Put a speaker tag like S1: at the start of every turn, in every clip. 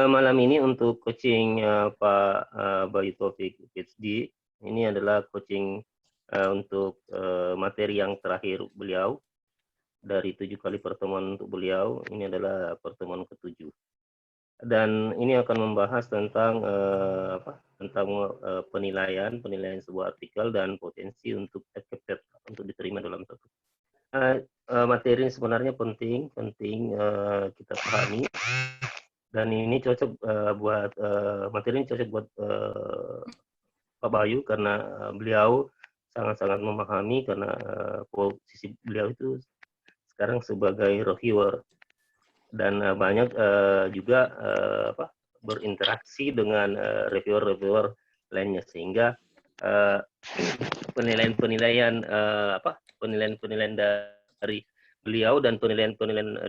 S1: Malam ini untuk coaching Pak Bayu Taufik PhD, ini adalah coaching untuk materi yang terakhir beliau. Dari 7 kali pertemuan untuk beliau, ini adalah pertemuan ke-7. Dan ini akan membahas tentang penilaian sebuah artikel dan potensi untuk accepted, untuk diterima dalam satu. Materi ini sebenarnya penting kita pahami, dan ini cocok buat materi ini cocok buat Pak Bayu karena beliau sangat-sangat memahami, karena posisi beliau itu sekarang sebagai reviewer, dan banyak juga berinteraksi dengan reviewer-reviewer lainnya, sehingga penilaian-penilaian dari beliau dan penilaian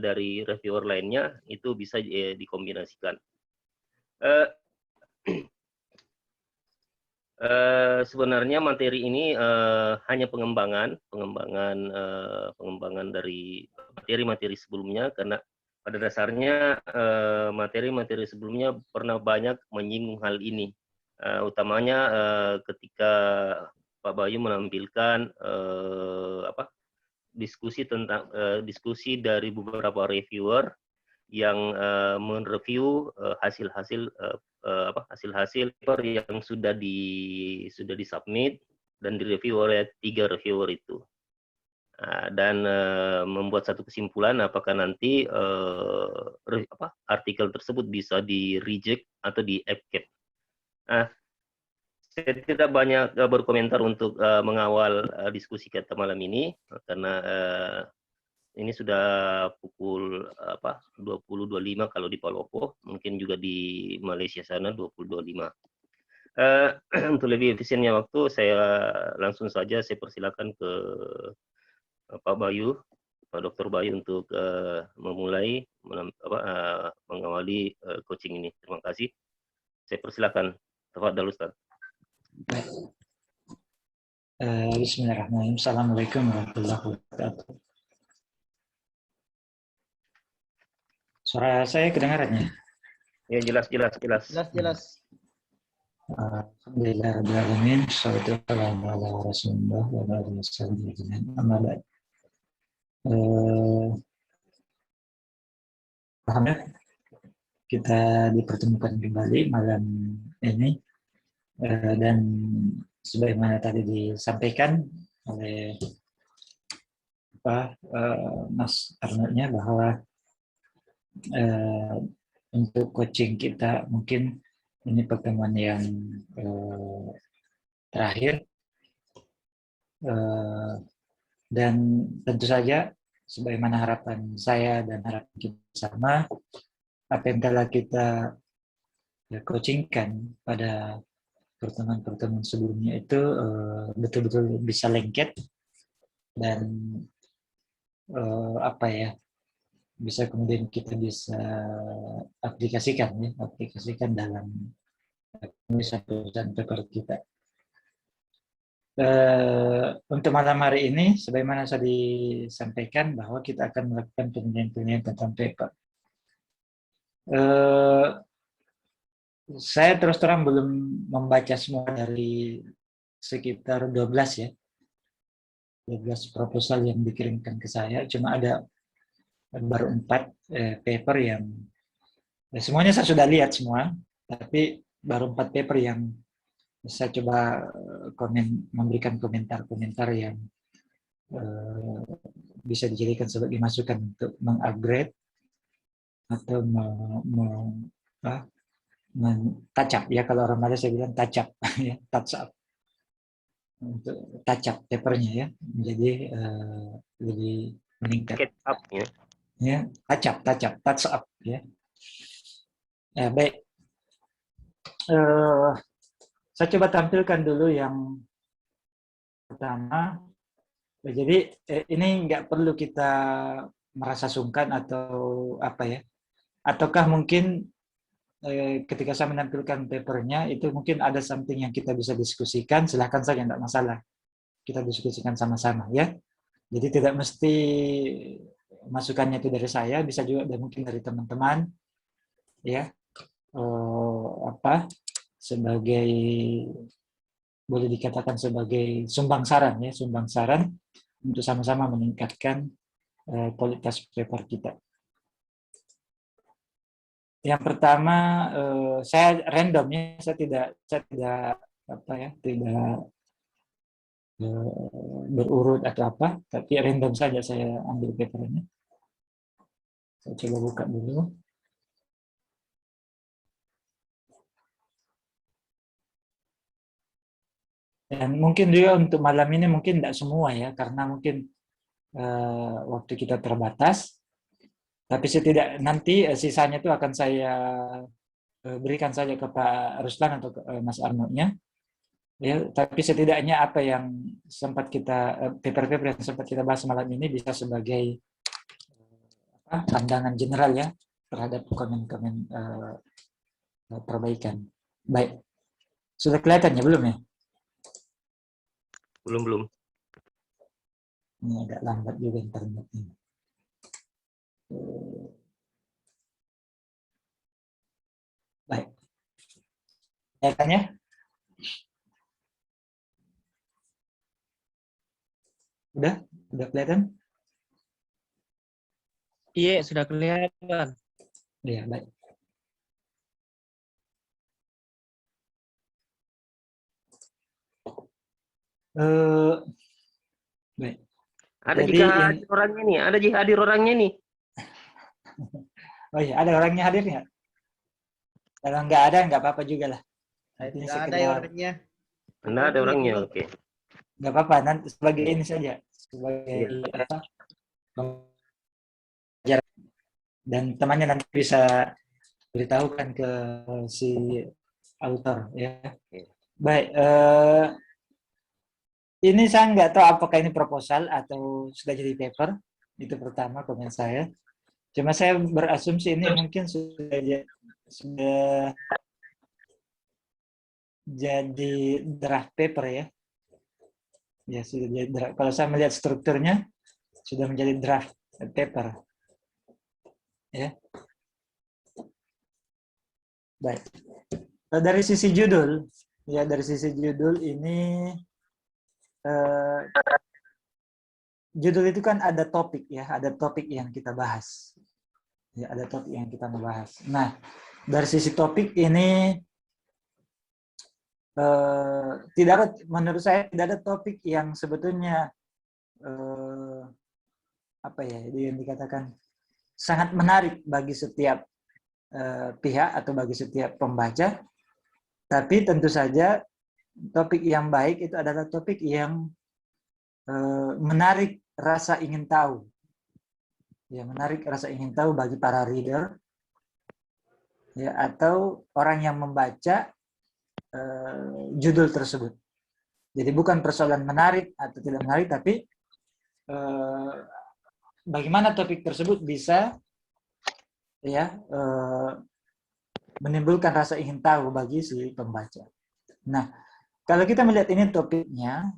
S1: dari reviewer lainnya itu bisa dikombinasikan. Sebenarnya materi ini hanya pengembangan dari materi-materi sebelumnya, karena pada dasarnya materi-materi sebelumnya pernah banyak menyinggung hal ini, utamanya ketika Pak Bayu menampilkan diskusi dari beberapa reviewer yang mereview hasil-hasil paper yang sudah disubmit dan direview oleh 3 reviewer itu, dan membuat satu kesimpulan apakah nanti artikel tersebut bisa di reject atau di accept. Saya tidak banyak berkomentar untuk mengawal diskusi kita malam ini, karena ini sudah pukul 20.25 kalau di Palopo, mungkin juga di Malaysia sana 20.25. Untuk lebih efisiennya waktu, saya langsung saja saya persilakan ke Pak Bayu, Pak Dr. Bayu untuk memulai mengawali coaching ini. Terima kasih. Saya persilakan. Tafadhal Ustaz.
S2: Bismillahirrahmanirrahim. Assalamualaikum warahmatullahi wabarakatuh. Suara saya kedengarannya?
S1: Ya, jelas.
S2: Alhamdulillah rabbil alamin, shallallahu ala rasulillah wa ala alihi wasallam. Alhamdulillah kita dipertemukan kembali malam ini, dan sebagaimana tadi disampaikan oleh Mas Arnoldnya bahwa untuk coaching kita mungkin ini pertemuan yang terakhir, dan tentu saja sebagaimana harapan saya dan harapan kita sama, apa yang telah kita coachingkan pada pertemuan-pertemuan sebelumnya itu betul-betul bisa lengket dan bisa kemudian kita bisa aplikasikan dalam tulisan paper kita. Untuk malam hari ini, sebagaimana saya disampaikan bahwa kita akan melakukan penelitian tentang paper. Saya terus terang belum membaca semua dari sekitar 12 proposal yang dikirimkan ke saya, cuma ada baru 4 paper yang semuanya saya sudah lihat semua, tapi baru 4 paper yang saya coba memberikan komentar-komentar yang bisa dijadikan sebagai masukan untuk mengupgrade atau touch up, ya kalau orang Malaysia bilang touch up ya, touch up, untuk touch up papernya ya, menjadi lebih meningkat. Ya, touch up ya. Baik. Saya coba tampilkan dulu yang pertama. Jadi ini nggak perlu kita merasa sungkan atau apa ya. Ataukah mungkin ketika saya menampilkan papernya itu mungkin ada something yang kita bisa diskusikan, silahkan saja, nggak masalah. Kita diskusikan sama-sama ya. Jadi tidak mesti masukannya itu dari saya, bisa juga mungkin dari teman-teman, ya, sebagai, boleh dikatakan sebagai sumbang saran, ya, sumbang saran untuk sama-sama meningkatkan kualitas paper kita. Yang pertama, saya random, ya, saya tidak tidak berurut atau apa, tapi random saja saya ambil papernya. Saya coba buka dulu. Dan mungkin juga untuk malam ini mungkin tidak semua, ya, karena mungkin waktu kita terbatas. Tapi setidak nanti sisanya itu akan saya berikan saja ke Pak Ruslan atau ke Mas Arno-nya. Ya, tapi setidaknya apa yang sempat kita paper-paper yang sempat kita bahas malam ini bisa sebagai pandangan general, ya, terhadap komen-komen perbaikan. Baik, sudah kelihatan ya belum, ya?
S1: Belum.
S2: Ini agak lambat juga internetnya. Baik. Kelihatannya? Udah kelihatan?
S3: Iya, sudah kelihatan.
S2: Iya, baik. Baik.
S1: Ada
S2: Jadi
S1: jika hadir orangnya nih, ada jika hadir orangnya nih.
S2: Oh iya, ada orangnya hadir nggak? Kalau nggak ada, nggak apa-apa juga lah. Nanti
S3: Tidak ada orangnya.
S1: Anda ada orangnya, oke.
S2: Nggak apa-apa, nanti sebagai ini saja, sebagai apa? Dan temannya nanti bisa beritahukan ke si author, ya. Baik, ini saya nggak tahu apakah ini proposal atau sudah jadi paper. Itu pertama komen saya. Cuma saya berasumsi ini mungkin sudah jadi draft paper, ya. Ya, sudah jadi draft. Kalau saya melihat strukturnya sudah menjadi draft paper. Ya. Baik. Dari sisi judul, ya, dari sisi judul ini judul itu kan ada topik, ya, ada topik yang kita bahas. Ya, ada topik yang kita membahas. Nah, dari sisi topik ini tidak ada, menurut saya tidak ada topik yang sebetulnya apa ya, yang dikatakan sangat menarik bagi setiap pihak atau bagi setiap pembaca. Tapi tentu saja topik yang baik itu adalah topik yang menarik rasa ingin tahu. Ya, menarik rasa ingin tahu bagi para reader, ya, atau orang yang membaca judul tersebut. Jadi bukan persoalan menarik atau tidak menarik, tapi bagaimana topik tersebut bisa, ya, menimbulkan rasa ingin tahu bagi si pembaca. Nah, kalau kita melihat ini topiknya,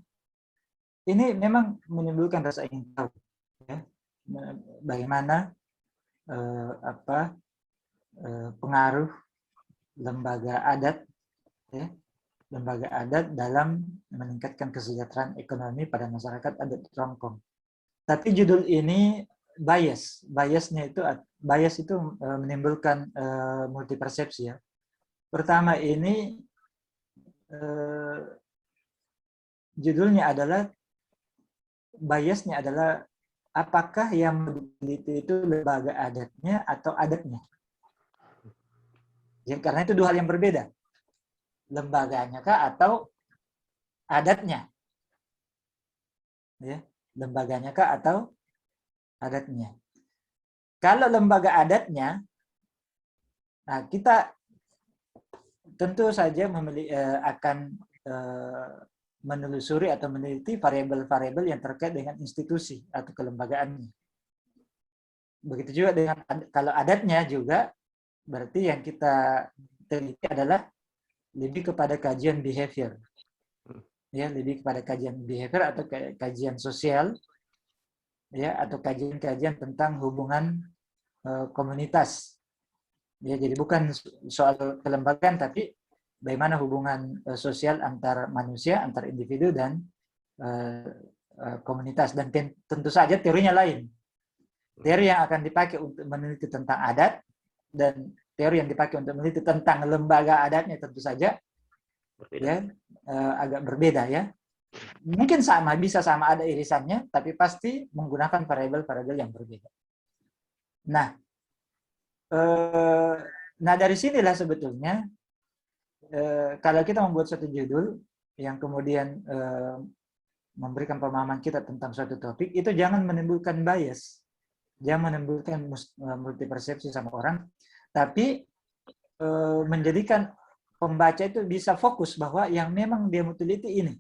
S2: ini memang menimbulkan rasa ingin tahu, ya, bagaimana pengaruh lembaga adat, ya, lembaga adat dalam meningkatkan kesejahteraan ekonomi pada masyarakat adat Trongkong. Tapi judul ini bias itu menimbulkan multi persepsi, ya. Pertama ini judulnya adalah biasnya adalah apakah yang diteliti itu lembaga adatnya atau adatnya. Ya, karena itu dua hal yang berbeda. Lembaganya kah atau adatnya? Ya, lembaganya kah atau adatnya? Kalau lembaga adatnya, nah kita tentu saja akan menelusuri atau meneliti variabel-variabel yang terkait dengan institusi atau kelembagaannya. Begitu juga dengan kalau adatnya juga, berarti yang kita teliti adalah lebih kepada kajian behavior, ya, lebih kepada kajian behavior atau kajian sosial ya, atau kajian-kajian tentang hubungan komunitas. Ya, jadi bukan soal kelembagaan, tapi bagaimana hubungan sosial antar manusia, antar individu dan komunitas. Dan tentu saja teorinya lain. Teori yang akan dipakai untuk meneliti tentang adat dan teori yang dipakai untuk meneliti tentang lembaga adatnya tentu saja
S1: Berbeda.
S2: ya agak berbeda ya. Mungkin sama, bisa sama ada irisannya, tapi pasti menggunakan variabel-variabel yang berbeda. Nah, dari sinilah sebetulnya kalau kita membuat suatu judul yang kemudian memberikan pemahaman kita tentang suatu topik, itu jangan menimbulkan bias, jangan menimbulkan multi persepsi sama orang, tapi menjadikan pembaca itu bisa fokus bahwa yang memang dia mau teliti ini.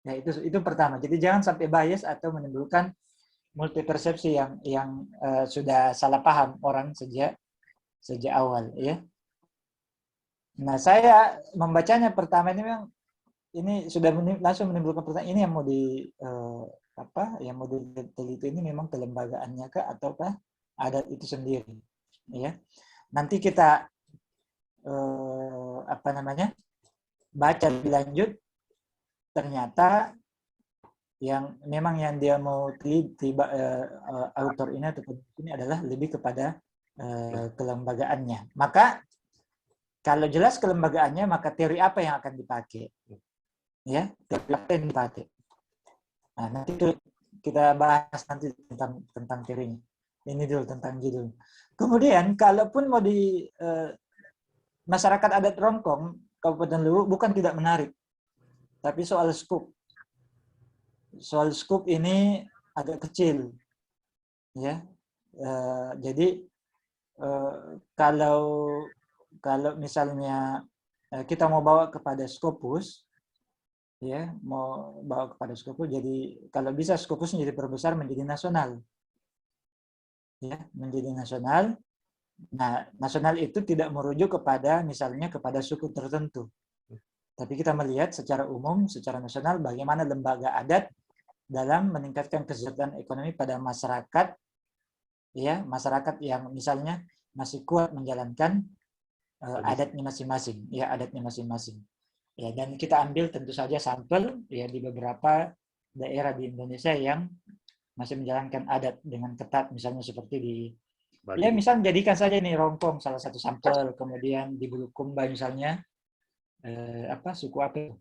S2: Ya, itu pertama. Jadi jangan sampai bias atau menimbulkan multi persepsi yang sudah salah paham orang sejak awal ya. Nah, saya membacanya pertama ini memang ini sudah langsung menimbulkan pertanyaan, ini yang mau yang mau diteliti ini memang kelembagaannya kah ataukah adat itu sendiri ya. Nanti kita baca lebih lanjut, ternyata yang memang yang dia mau teliti autor ini atau ini adalah lebih kepada kelembagaannya. Maka kalau jelas kelembagaannya, maka teori apa yang akan dipakai? Ya, teori apa yang dipakai? Nah, nanti kita bahas nanti tentang teorinya. Ini dulu tentang judul. Kemudian, kalaupun mau di masyarakat adat Rongkong, Kabupaten Luwu, bukan tidak menarik, tapi soal skup. Soal skup ini agak kecil, ya. Jadi kalau misalnya kita mau bawa kepada Scopus, ya, mau bawa kepada Scopus, jadi kalau bisa Scopusnya jadi perbesar menjadi nasional, ya, menjadi nasional. Nah, nasional itu tidak merujuk kepada misalnya kepada suku tertentu, tapi kita melihat secara umum, secara nasional bagaimana lembaga adat dalam meningkatkan kesejahteraan ekonomi pada masyarakat, ya, masyarakat yang misalnya masih kuat menjalankan adatnya masing-masing, ya, adatnya masing-masing. Ya, dan kita ambil tentu saja sampel ya di beberapa daerah di Indonesia yang masih menjalankan adat dengan ketat, misalnya seperti di Bali. Ya, misal jadikan saja ini Rongkong salah satu sampel, kemudian di Bulukumba misalnya suku apa?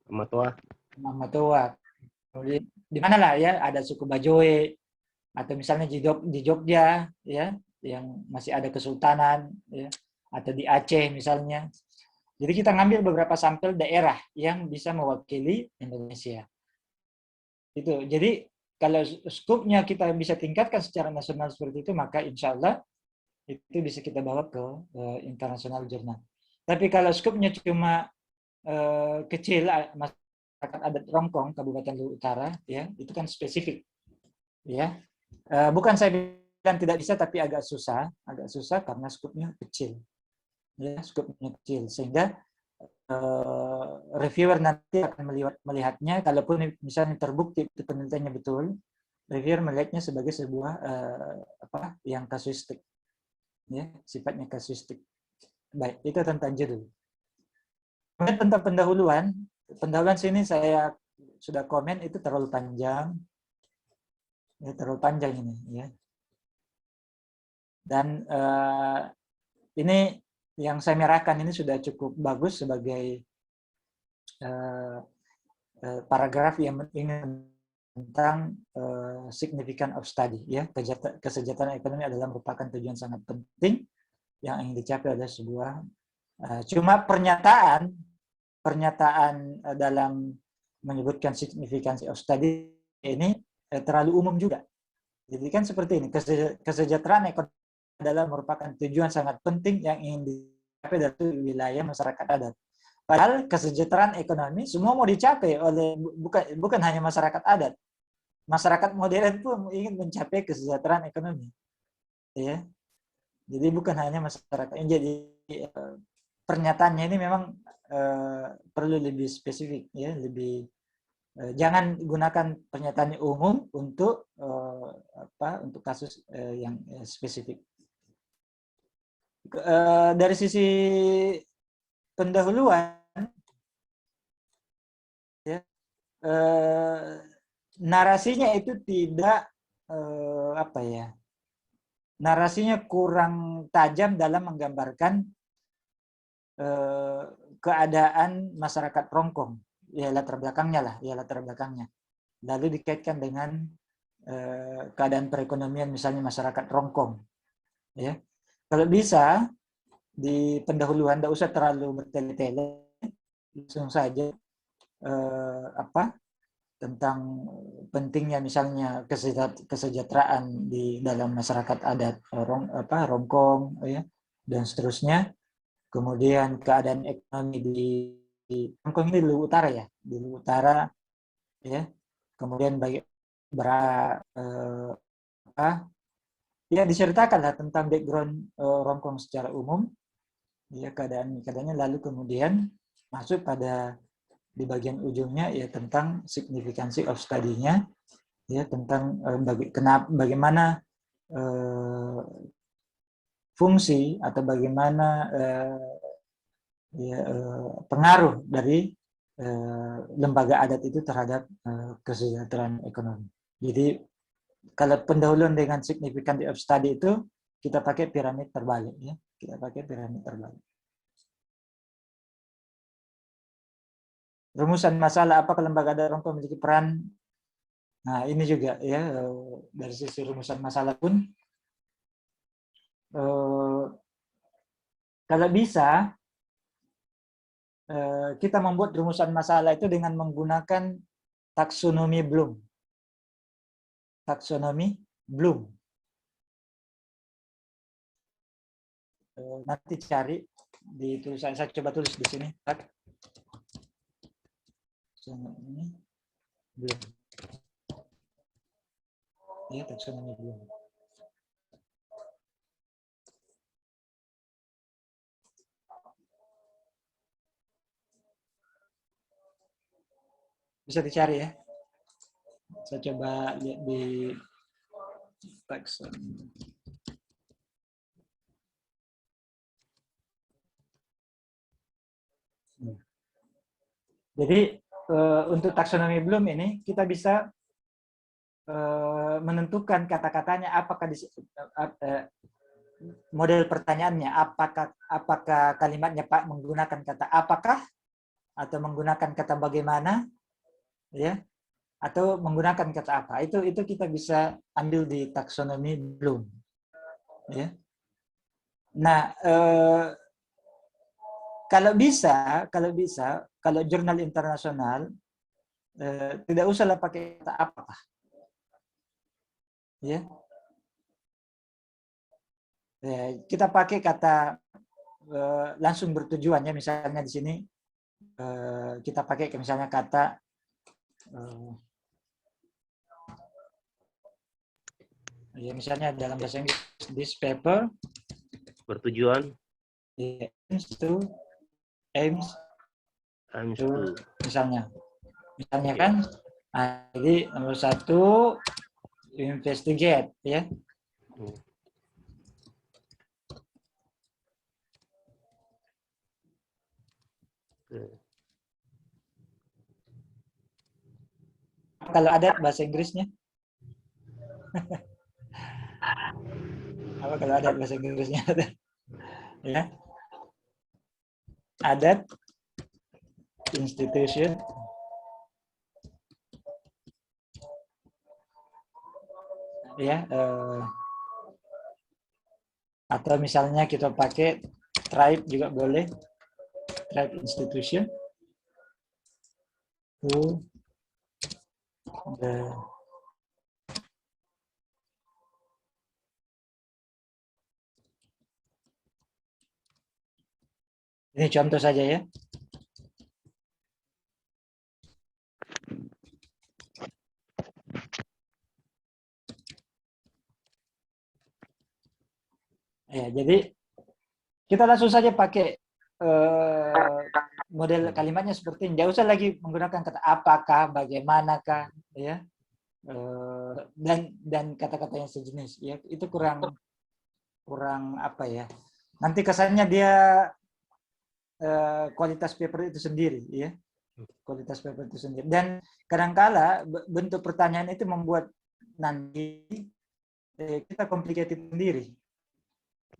S2: Matoa. Kemudian di mana lah ya ada suku Bajoe, atau misalnya di Jogja ya yang masih ada kesultanan ya, atau di Aceh misalnya. Jadi kita ngambil beberapa sampel daerah yang bisa mewakili Indonesia. Itu. Jadi kalau skupnya kita bisa tingkatkan secara nasional seperti itu, maka insya Allah itu bisa kita bawa ke internasional jurnal. Tapi kalau skupnya cuma kecil, masyarakat adat Rongkong, Kabupaten Luwu Utara, ya itu kan spesifik, ya. Bukan saya bilang tidak bisa, tapi agak susah karena skupnya kecil. Ya, skupnya kecil, sehingga reviewer nanti akan melihatnya, kalaupun misalnya terbukti itu penelitiannya betul, reviewer melihatnya sebagai sebuah yang kasuistik, ya, sifatnya kasuistik. Baik, itu tentang judul. Kemudian tentang pendahuluan sini saya sudah komen, itu terlalu panjang, ya, terlalu panjang ini, ya. Dan ini yang saya merahkan ini sudah cukup bagus sebagai paragraf yang ingin tentang significance of study, ya, kesejahteraan ekonomi adalah merupakan tujuan sangat penting yang ingin dicapai oleh sebuah cuma pernyataan dalam menyebutkan significance of study ini terlalu umum juga. Jadi kan seperti ini, kesejahteraan ekonomi adalah merupakan tujuan sangat penting yang ingin dicapai dari wilayah masyarakat adat. Padahal kesejahteraan ekonomi semua mau dicapai oleh bukan hanya masyarakat adat. Masyarakat modern pun ingin mencapai kesejahteraan ekonomi. Ya. Jadi bukan hanya masyarakat. Jadi pernyataannya ini memang perlu lebih spesifik, ya, lebih Jangan gunakan pernyataan umum untuk untuk kasus yang spesifik. Dari sisi pendahuluan, ya, narasinya itu tidak narasinya kurang tajam dalam menggambarkan keadaan masyarakat Rongkong, ya latar belakangnya, lalu dikaitkan dengan keadaan perekonomian misalnya masyarakat Rongkong, ya. Kalau bisa di pendahuluan tidak usah terlalu bertele-tele, langsung saja tentang pentingnya misalnya kesejahteraan di dalam masyarakat adat Rongkong, ya, dan seterusnya. Kemudian keadaan ekonomi di Hongkong ini di Luwu Utara, ya, di Luwu Utara, ya. Kemudian ya diceritakanlah tentang background Hongkong secara umum, ya, keadaannya, lalu kemudian masuk pada di bagian ujungnya ya tentang signifikansi of study-nya, ya, tentang bagaimana fungsi atau bagaimana pengaruh dari lembaga adat itu terhadap kesejahteraan ekonomi. Jadi kalau pendahuluan dengan significant of study itu kita pakai piramid terbalik, ya, kita pakai piramid terbalik. Rumusan masalah, apakah lembaga adat Rongkong memiliki peran? Nah, ini juga, ya, dari sisi rumusan masalah pun kalau bisa kita membuat rumusan masalah itu dengan menggunakan taksonomi Bloom. Taksonomi Bloom. Nanti cari di tulisan, saya coba tulis di sini. Taksonomi Bloom. Ya, taksonomi Bloom. Bisa dicari, ya. Saya coba lihat di taksonomi. Jadi untuk taksonomi Bloom ini kita bisa menentukan kata-katanya, apakah model pertanyaannya apakah kalimatnya Pak menggunakan kata apakah atau menggunakan kata bagaimana, ya, atau menggunakan kata apa. Itu kita bisa ambil di taksonomi Bloom, ya. Nah, kalau jurnal internasional tidak usahlah pakai kata apakah, ya. Kita pakai kata langsung bertujuannya, misalnya di sini kita pakai misalnya kata ya, misalnya dalam bahasa Inggris, this paper
S1: Bertujuan
S2: aims to, misalnya kan. Nah, jadi nomor 1 investigate, ya. Kalau ada bahasa Inggrisnya apa? Kalau ada bahasa Inggrisnya ya, adat institution ya, atau misalnya kita pakai tribe juga boleh, tribe institution to the ini contoh saja, ya. Ya, jadi kita langsung saja pakai model kalimatnya seperti ini. Nggak usah lagi menggunakan kata apakah, bagaimanakah, ya, dan kata-kata yang sejenis. Ya, itu kurang apa ya? Nanti kesannya dia kualitas paper itu sendiri, ya, kualitas paper itu sendiri. Dan kadangkala bentuk pertanyaan itu membuat nanti kita complicated sendiri.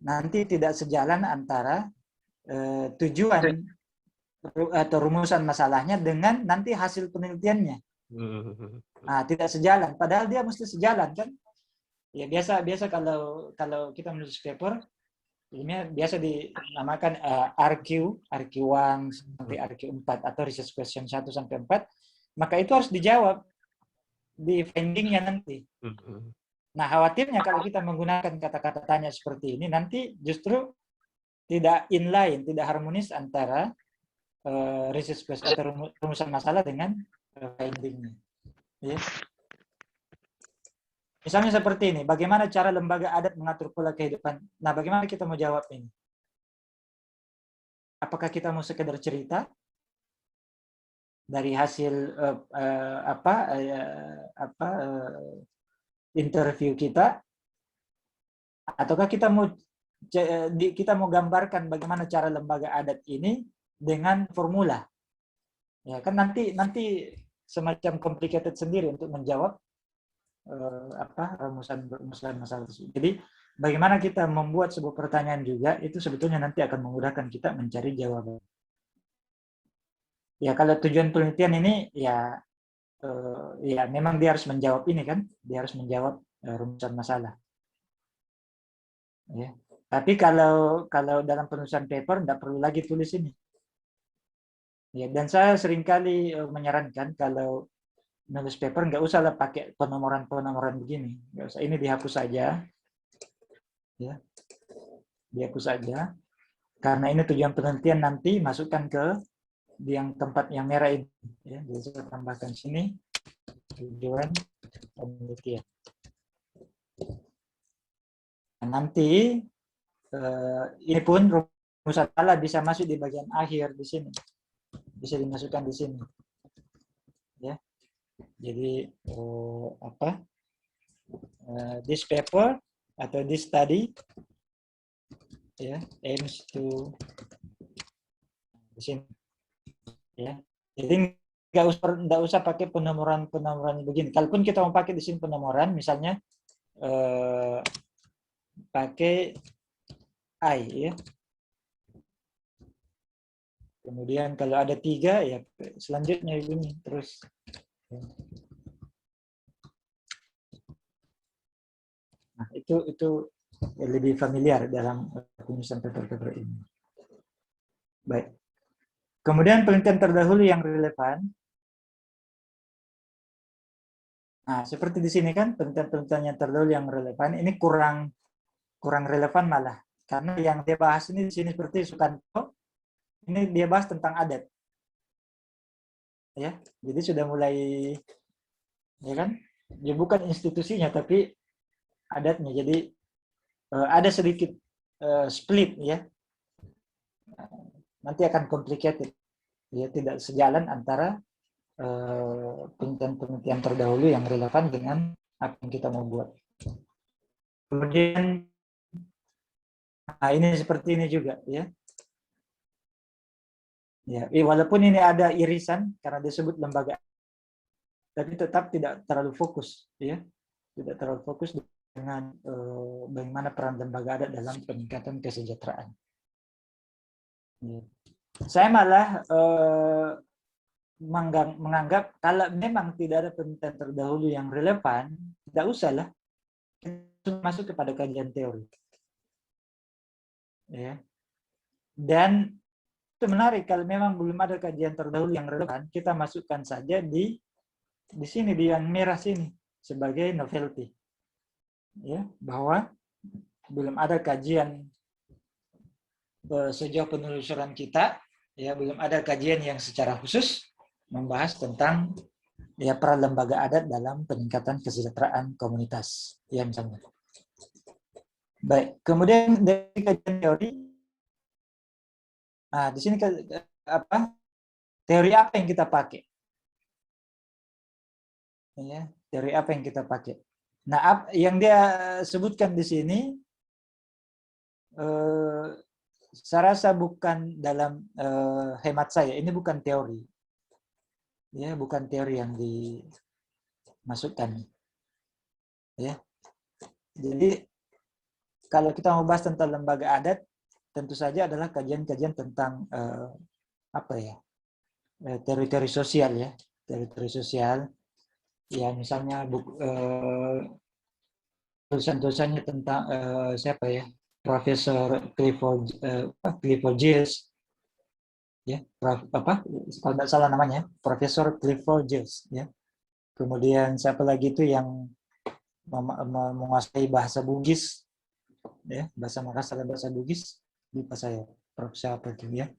S2: Nanti tidak sejalan antara tujuan atau rumusan masalahnya dengan nanti hasil penelitiannya. Nah, tidak sejalan. Padahal dia mesti sejalan kan? Ya biasa kalau kita menulis paper, ini biasa dinamakan RQ1 sampai RQ4 atau research question 1 sampai 4. Maka itu harus dijawab di findingnya nanti. Nah, khawatirnya kalau kita menggunakan kata-kata tanya seperti ini, nanti justru tidak inline, tidak harmonis antara research question atau rumusan masalah dengan findingnya. Ya. Misalnya seperti ini, bagaimana cara lembaga adat mengatur pola kehidupan? Nah, bagaimana kita mau jawab ini? Apakah kita mau sekedar cerita dari hasil interview kita, ataukah kita mau gambarkan bagaimana cara lembaga adat ini dengan formula? Ya kan nanti semacam complicated sendiri untuk menjawab rumusan masalah tersebut. Jadi bagaimana kita membuat sebuah pertanyaan juga itu sebetulnya nanti akan memudahkan kita mencari jawaban. Ya kalau tujuan penelitian ini ya memang dia harus menjawab ini kan, dia harus menjawab rumusan masalah. Ya. Tapi kalau dalam penulisan paper tidak perlu lagi tulis ini. Ya, dan saya seringkali menyarankan kalau nulis paper nggak usah lah pakai penomoran begini, nggak usah, ini dihapus saja, ya, dihapus saja, karena ini tujuan penelitian nanti masukkan ke yang tempat yang merah ini, ya, jadi saya tambahkan sini tujuan penelitian. Nah, nanti ini pun rumusan masalah bisa masuk di bagian akhir di sini, bisa dimasukkan di sini, ya. Jadi this paper atau this study aims to di sini, ya. Jadi nggak usah pakai penomoran begini. Kalaupun kita mau pakai di sini penomoran, misalnya pakai I, ya. Kemudian kalau ada 3 ya selanjutnya ini terus. Nah, itu lebih familiar dalam penulisan paper ini. Baik. Kemudian penelitian terdahulu yang relevan. Nah, seperti di sini kan penelitian yang terdahulu yang relevan ini kurang relevan malah, karena yang dia bahas ini di sini seperti Sukanto, ini dia bahas tentang adat. Ya, jadi sudah mulai, ya kan? Ya bukan institusinya tapi adatnya. Jadi ada sedikit split, ya. Nanti akan complicated, ya, tidak sejalan antara penelitian terdahulu yang relevan dengan apa yang kita mau buat. Kemudian, nah ini seperti ini juga, ya. Ya, walaupun ini ada irisan karena disebut lembaga, tapi tetap tidak terlalu fokus, ya, tidak terlalu fokus dengan bagaimana peran lembaga adat dalam peningkatan kesejahteraan. Ya. Saya malah menganggap kalau memang tidak ada penelitian terdahulu yang relevan, tidak usahlah masuk kepada kajian teori. Ya. Dan itu menarik kalau memang belum ada kajian terdahulu yang relevan, kita masukkan saja di sini di yang merah sini sebagai novelty. Ya, bahwa belum ada kajian sejauh penelusuran kita, ya, belum ada kajian yang secara khusus membahas tentang ya peran lembaga adat dalam peningkatan kesejahteraan komunitas, ya misalnya. Baik, kemudian dari kajian teori, nah di sini teori apa yang kita pakai? Ya, teori apa yang kita pakai? Nah, yang dia sebutkan di sini, saya rasa bukan dalam hemat saya, ini bukan teori. Ya, bukan teori yang dimasukkan. Ya. Jadi kalau kita mau bahas tentang lembaga adat, tentu saja adalah kajian-kajian tentang apa ya, teori-teori sosial ya, teori-teori sosial. Ya misalnya tulisan-tulisannya tentang siapa ya, Profesor Clifford Giles, ya, kalau tidak salah namanya, Profesor Clifford Giles, ya. Kemudian siapa lagi itu yang menguasai bahasa Bugis, ya, bahasa Makassar dan bahasa Bugis, lupa saya, Prof siapa itu ya.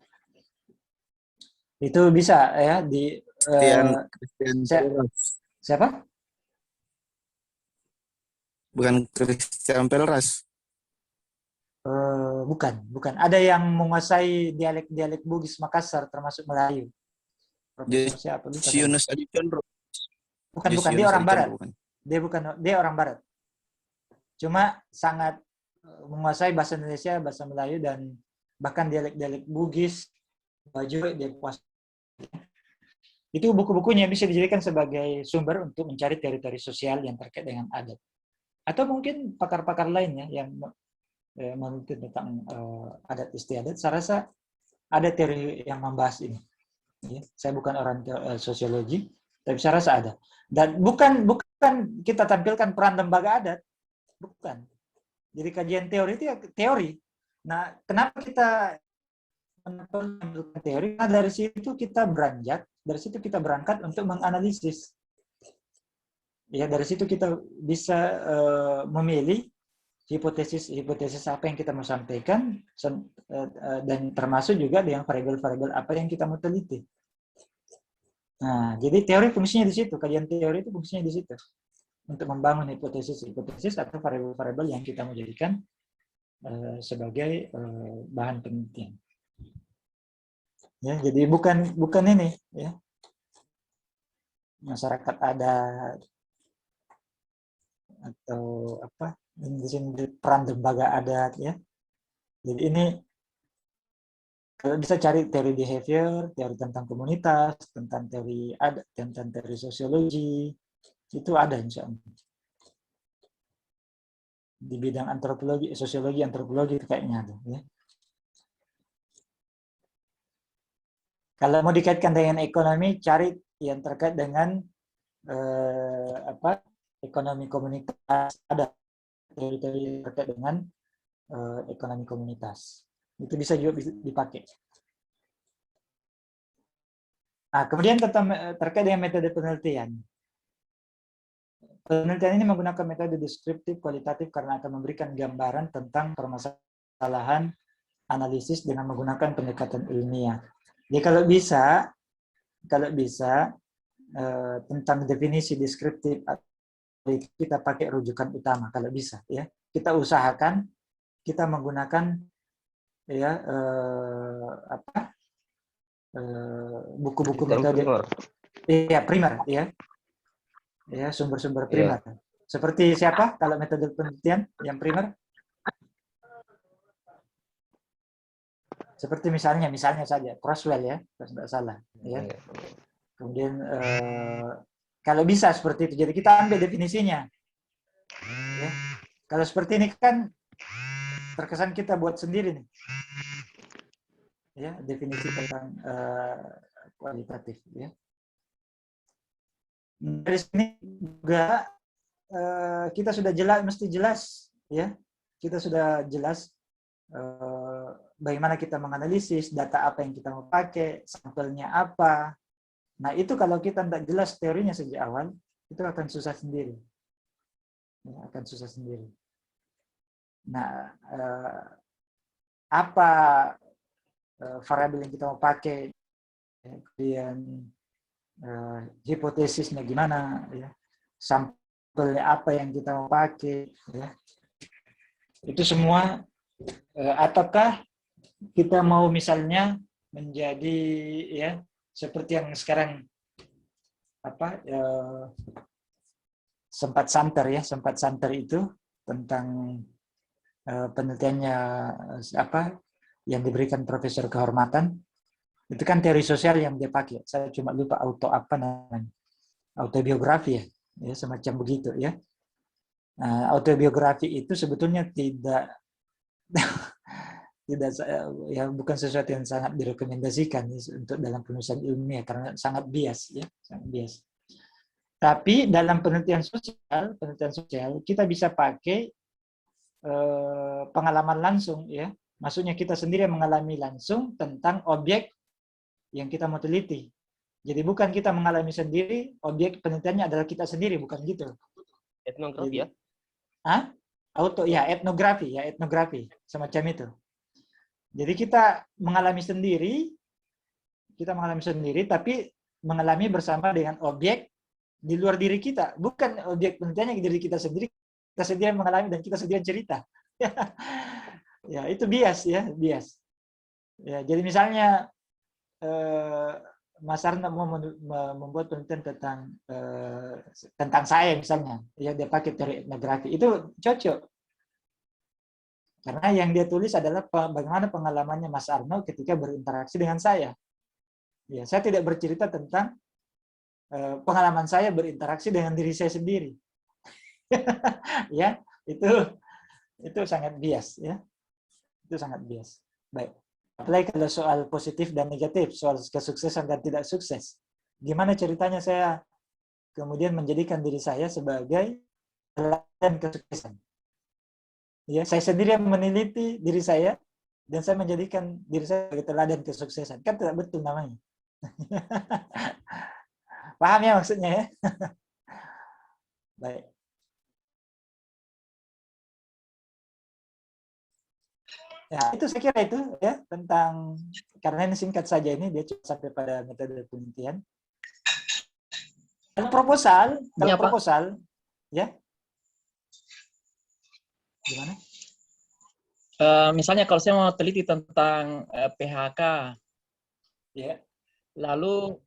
S2: Itu bisa ya di
S4: Christian
S2: siapa?
S4: Bukan Christian Pelras.
S2: Bukan. Ada yang menguasai dialek Bugis Makassar termasuk Melayu. Profesor siapa?
S4: Yunus Adi Condro.
S2: Bukan. Dia orang Barat. Dia orang Barat. Cuma sangat menguasai bahasa Indonesia, bahasa Melayu, dan bahkan dialek Bugis, Bajoy dia kuasai. Itu buku-bukunya bisa dijadikan sebagai sumber untuk mencari teori-teori sosial yang terkait dengan adat. Atau mungkin pakar-pakar lainnya yang meneliti tentang adat istiadat. Saya rasa ada teori yang membahas ini. Ya, saya bukan orang sosiologi, tapi saya rasa ada. Dan bukan kita tampilkan peran lembaga adat, bukan. Jadi kajian teori itu ya teori. Nah, kenapa kita menampilkan teori? Nah, dari situ kita berangkat untuk menganalisis. Ya, dari situ kita bisa memilih hipotesis apa yang kita mau sampaikan, dan termasuk juga dengan variabel-variabel apa yang kita mau teliti. Nah, jadi teori fungsinya di situ, kajian teori itu fungsinya di situ, untuk membangun hipotesis atau variabel-variabel yang kita mau jadikan sebagai bahan penelitian. Ya, jadi bukan ini ya, masyarakat adat atau apa, di sini peran lembaga adat ya. Jadi ini kalau bisa cari teori behavior, teori tentang komunitas, tentang teori adat, tentang teori sosiologi, itu ada insya Allah. Di bidang antropologi, sosiologi, antropologi itu kayaknya ada ya. Kalau mau dikaitkan dengan ekonomi, cari yang terkait dengan ekonomi komunitas, ada teori-teori terkait dengan ekonomi komunitas. Itu bisa juga dipakai. Nah, kemudian terkait dengan metode penelitian. Penelitian ini menggunakan metode deskriptif kualitatif karena akan memberikan gambaran tentang permasalahan analisis dengan menggunakan pendekatan ilmiah. Jadi kalau bisa tentang definisi deskriptif kita pakai rujukan utama kalau bisa ya. Kita usahakan kita menggunakan ya buku-buku metode primer ya sumber-sumber primer. Seperti siapa kalau metode penelitian yang primer? Seperti misalnya saja Crosswell ya, kalau tidak salah ya. Kemudian kalau bisa seperti itu, jadi kita ambil definisinya. Ya. Kalau seperti ini kan terkesan kita buat sendiri nih, ya definisi tentang kualitatif. Ya. Dari sini juga kita sudah mesti jelas, ya kita sudah jelas bagaimana kita menganalisis data apa yang kita mau pakai, sampelnya apa. Nah, itu kalau kita tidak jelas teorinya sejak awal, itu akan susah sendiri. Ya, akan susah sendiri. Nah, apa variabel yang kita mau pakai, kemudian hipotesisnya gimana, ya, sampelnya apa yang kita mau pakai, ya. Itu semua, ataukah kita mau misalnya menjadi ya seperti yang sekarang sempat santer itu tentang penelitiannya yang diberikan profesor kehormatan. Itu kan teori sosial yang dia pakai. Saya cuma lupa autobiografi ya, semacam begitu ya. Autobiografi itu sebetulnya tidak ya bukan sesuatu yang sangat direkomendasikan untuk dalam penulisan ilmiah karena sangat bias ya, sangat bias. Tapi dalam penelitian sosial kita bisa pakai pengalaman langsung ya. Maksudnya kita sendiri mengalami langsung tentang objek yang kita mau teliti. Jadi bukan kita mengalami sendiri, objek penelitiannya adalah kita sendiri, bukan gitu.
S1: Etnografi ya?
S2: Etnografi, semacam itu. Jadi kita mengalami sendiri, tapi mengalami bersama dengan objek di luar diri kita. Bukan objek penelitiannya diri kita sendiri mengalami dan kita sendiri cerita. Ya, itu bias. Ya, jadi misalnya Mas Arno mau membuat penelitian tentang saya misalnya, ya dia pakai teori etnografi, itu cocok. Karena yang dia tulis adalah bagaimana pengalamannya Mas Arno ketika berinteraksi dengan saya. Ya, saya tidak bercerita tentang pengalaman saya berinteraksi dengan diri saya sendiri. Ya, itu sangat bias ya. Itu sangat bias. Baik. Apalagi kalau soal positif dan negatif, soal kesuksesan dan tidak sukses. Gimana ceritanya saya kemudian menjadikan diri saya sebagai teladan kesuksesan. Ya, saya sendiri yang meneliti diri saya dan saya menjadikan diri saya sebagai teladan kesuksesan. Kan tidak betul namanya. Paham ya maksudnya ya? Baik. Ya, itu saya kira itu ya tentang, karena ini singkat saja ini dia cuma sampai pada metode penelitian. Kalau proposal ya. Gimana?
S3: Misalnya kalau saya mau teliti tentang PHK,
S2: Ya.
S3: lalu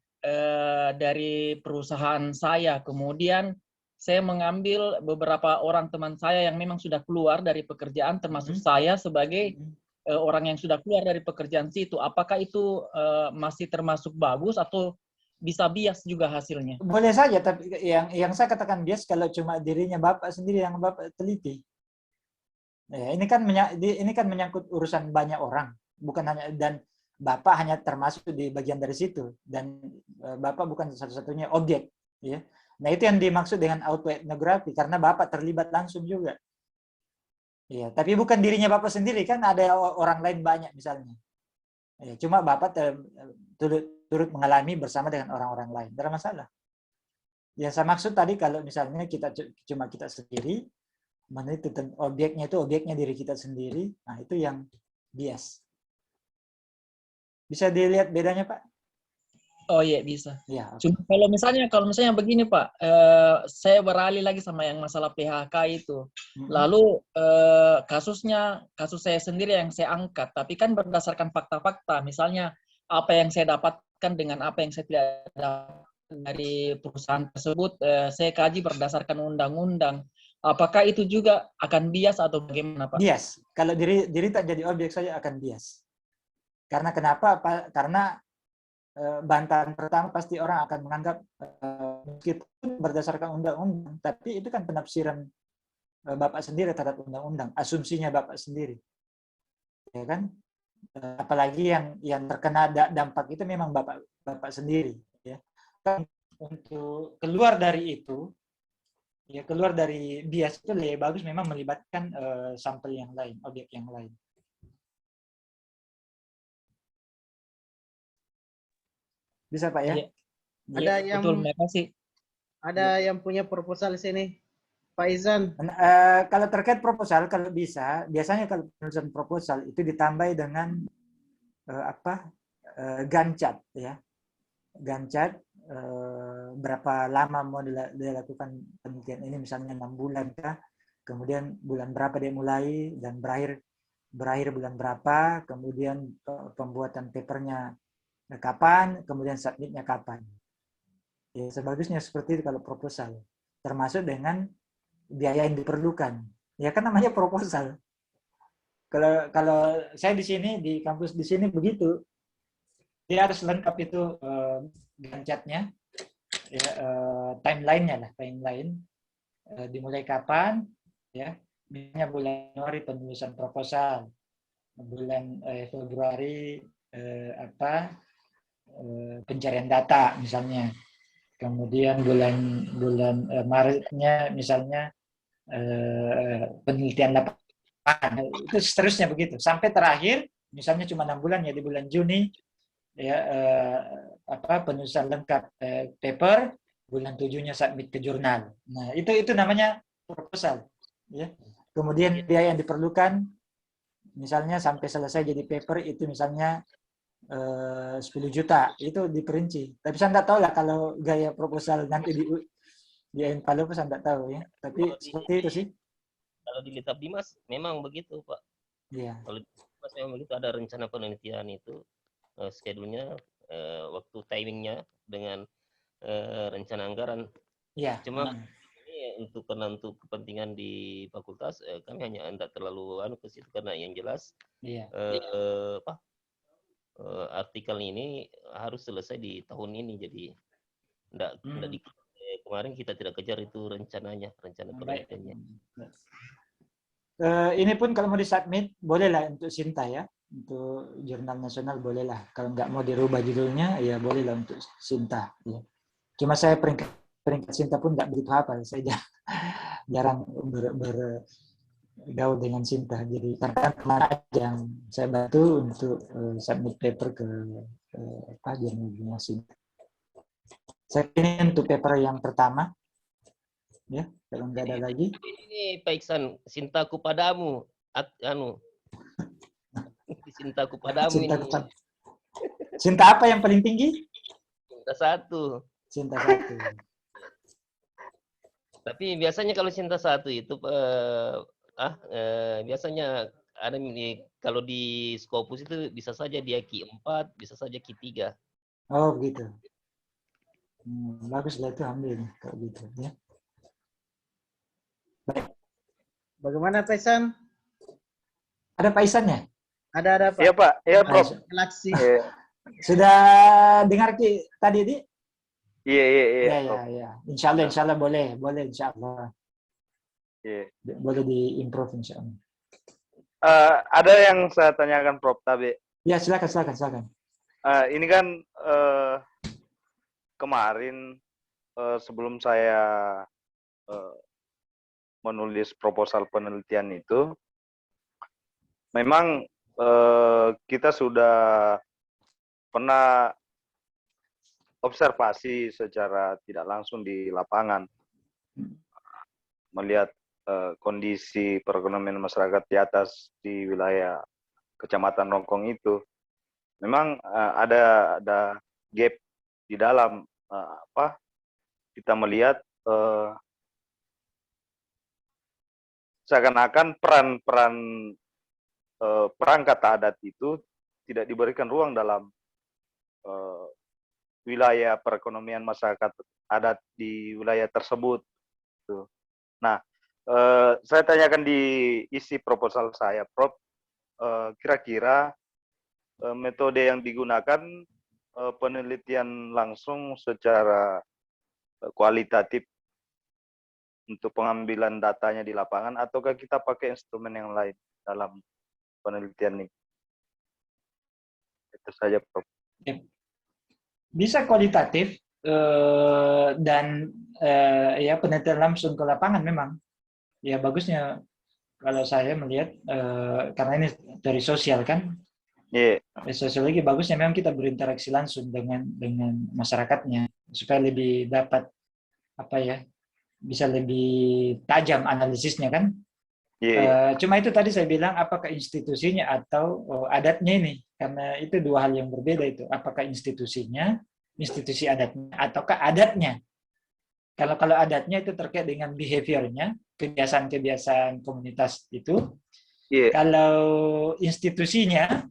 S3: dari perusahaan saya, kemudian saya mengambil beberapa orang teman saya yang memang sudah keluar dari pekerjaan, termasuk saya sebagai orang yang sudah keluar dari pekerjaan situ. Apakah itu masih termasuk bagus atau bisa bias juga hasilnya?
S2: Boleh saja, tapi yang saya katakan bias kalau cuma dirinya Bapak sendiri yang Bapak teliti. Ya, ini kan menyangkut urusan banyak orang, bukan hanya, dan Bapak hanya termasuk di bagian dari situ, dan Bapak bukan satu-satunya objek, ya. Nah, itu yang dimaksud dengan autoetnografi, karena Bapak terlibat langsung juga. Ya, tapi bukan dirinya Bapak sendiri, kan ada orang lain banyak misalnya. Ya, cuma Bapak turut mengalami bersama dengan orang-orang lain, tidak ada masalah. Yang saya maksud tadi kalau misalnya kita sendiri, meneliti objeknya itu objeknya diri kita sendiri, nah itu yang bias. Bisa dilihat bedanya, Pak?
S3: Oh iya, bisa.
S2: Ya, okay.
S3: Cuma kalau misalnya begini, Pak, saya beralih lagi sama yang masalah PHK itu. Lalu kasus saya sendiri yang saya angkat, tapi kan berdasarkan fakta-fakta. Misalnya apa yang saya dapatkan dengan apa yang saya tidak dapat dari perusahaan tersebut, saya kaji berdasarkan undang-undang. Apakah itu juga akan bias atau bagaimana, Pak?
S2: Bias. Kalau diri tak jadi objek saja akan bias. Karena kenapa? Karena bantahan pertama pasti orang akan menganggap meskipun berdasarkan undang-undang, tapi itu kan penafsiran Bapak sendiri terhadap undang-undang, asumsinya Bapak sendiri. Ya kan? Apalagi yang terkena dampak itu memang Bapak sendiri, ya. Untuk keluar dari itu, ya keluar dari bias itu lebih bagus memang melibatkan sampel yang lain, objek yang lain. Bisa Pak ya?
S3: Iya.
S5: Ada yang
S3: betul, makasih.
S5: Ada yang punya proposal di sini, Pak Izan.
S2: Kalau terkait proposal, kalau bisa, biasanya kalau penulisan proposal itu ditambah dengan gancat, ya, gancat. Berapa lama mau dilakukan penelitian ini, misalnya 6 bulan kah, kemudian bulan berapa dia mulai dan berakhir bulan berapa, kemudian pembuatan papernya kapan, kemudian submitnya kapan. Ya, sebagusnya seperti itu kalau proposal, termasuk dengan biaya yang diperlukan. Ya kan namanya proposal. Kalau saya di sini di kampus di sini begitu, dia harus lengkap itu Gantt chart-nya, ya, timeline-nya lah, timeline dimulai kapan, ya, misalnya bulan Januari penulisan proposal, bulan Februari pencarian data misalnya, kemudian bulan Maretnya misalnya penelitian lapangan, itu seterusnya begitu sampai terakhir misalnya cuma 6 bulan ya, di bulan Juni ya penulisan lengkap paper, bulan 7-nya submit ke jurnal. Nah, itu namanya proposal, ya. Kemudian biaya yang diperlukan misalnya sampai selesai jadi paper itu misalnya 10 juta, itu diperinci. Tapi saya nggak tahu lah kalau gaya proposal nanti di Enpalo, saya nggak tahu ya. Tapi seperti itu sih.
S1: Kalau di Litap Dimas memang begitu, Pak.
S2: Iya.
S1: Kalau di Dimas memang begitu, ada rencana penelitian itu, schedule-nya, waktu timingnya dengan rencana anggaran.
S2: Iya.
S1: Cuma ini untuk kepentingan di fakultas, kami hanya tidak terlalu ke situ karena yang jelas
S2: Iya.
S1: Artikel ini harus selesai di tahun ini, jadi tidak kemarin kita tidak kejar itu rencana penelitiannya.
S2: Ini pun kalau mau disubmit bolehlah untuk Sinta ya, untuk jurnal nasional bolehlah. Kalau nggak mau dirubah judulnya ya bolehlah untuk Sinta. Ya. Cuma saya peringkat Sinta pun nggak begitu hafal, saya jarang bergaul dengan Sinta. Jadi karena kemarin yang saya bantu untuk submit paper ke jurnal Sinta. Saya ini untuk paper yang pertama, ya kalau nggak ada lagi.
S1: Ini Pak Iksan, cintaku padamu, cintaku padamu.
S2: Cinta apa yang paling tinggi?
S1: Cinta satu.
S2: Cinta satu.
S1: Tapi biasanya kalau cinta satu itu biasanya ada kalau di Scopus itu bisa saja dia Q4, bisa saja Q3.
S2: Oh begitu. Bagus lah itu, ambil kalau gitu ya. Baik.
S5: Bagaimana Pak Isan?
S2: Ada Pak Isannya?
S5: Ada Pak.
S4: Iya Pak, iya Prof.
S5: Galaksi.
S2: Sudah dengar tadi di?
S4: Iya.
S2: Insya Allah boleh insya Allah.
S4: Iya.
S2: Boleh di-improve insya Allah.
S4: Ada yang saya tanyakan Prof tadi.
S2: Ya silakan.
S4: Ini kan kemarin sebelum saya menulis proposal penelitian itu, memang kita sudah pernah observasi secara tidak langsung di lapangan, melihat kondisi perekonomian masyarakat di atas di wilayah Kecamatan Rongkong itu, memang ada gap di dalam kita melihat seakan-akan peran perangkat adat itu tidak diberikan ruang dalam wilayah perekonomian masyarakat adat di wilayah tersebut. Nah, saya tanyakan di isi proposal saya, Prof, kira-kira metode yang digunakan penelitian langsung secara kualitatif untuk pengambilan datanya di lapangan, ataukah kita pakai instrumen yang lain dalam penelitian ini? Itu saja, Prof.
S2: Bisa kualitatif dan ya penelitian langsung ke lapangan memang. Ya bagusnya kalau saya melihat karena ini dari sosial kan.
S4: Iya.
S2: Sosiologi bagusnya memang kita berinteraksi langsung dengan masyarakatnya supaya lebih dapat bisa lebih tajam analisisnya kan. Cuma itu tadi saya bilang apakah institusinya atau adatnya ini, karena itu dua hal yang berbeda itu. Apakah institusi adatnya ataukah adatnya. Kalau adatnya itu terkait dengan behaviornya, kebiasaan komunitas itu. Kalau institusinya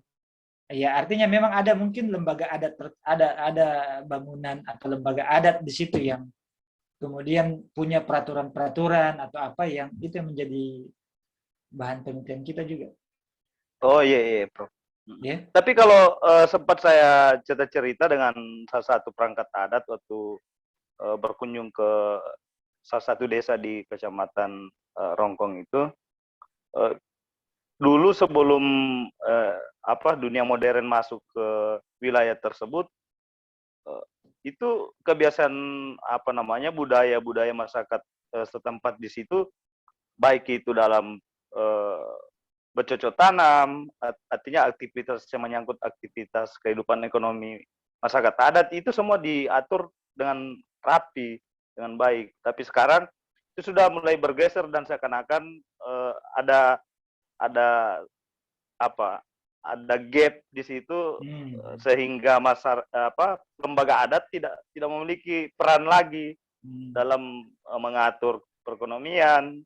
S2: Ya, artinya memang ada mungkin lembaga adat, ada bangunan atau lembaga adat di situ yang kemudian punya peraturan-peraturan atau apa yang itu yang menjadi bahan penelitian kita juga.
S4: Oh iya, iya, Prof.
S2: Ya.
S4: Tapi kalau sempat saya cerita dengan salah satu perangkat adat waktu berkunjung ke salah satu desa di Kecamatan Rongkong itu, dulu sebelum dunia modern masuk ke wilayah tersebut, itu kebiasaan budaya masyarakat setempat di situ, baik itu dalam bercocok tanam, artinya aktivitas yang menyangkut aktivitas kehidupan ekonomi masyarakat adat itu semua diatur dengan rapi, dengan baik. Tapi sekarang itu sudah mulai bergeser dan seakan-akan ada gap di situ, sehingga lembaga adat tidak memiliki peran lagi dalam mengatur perekonomian,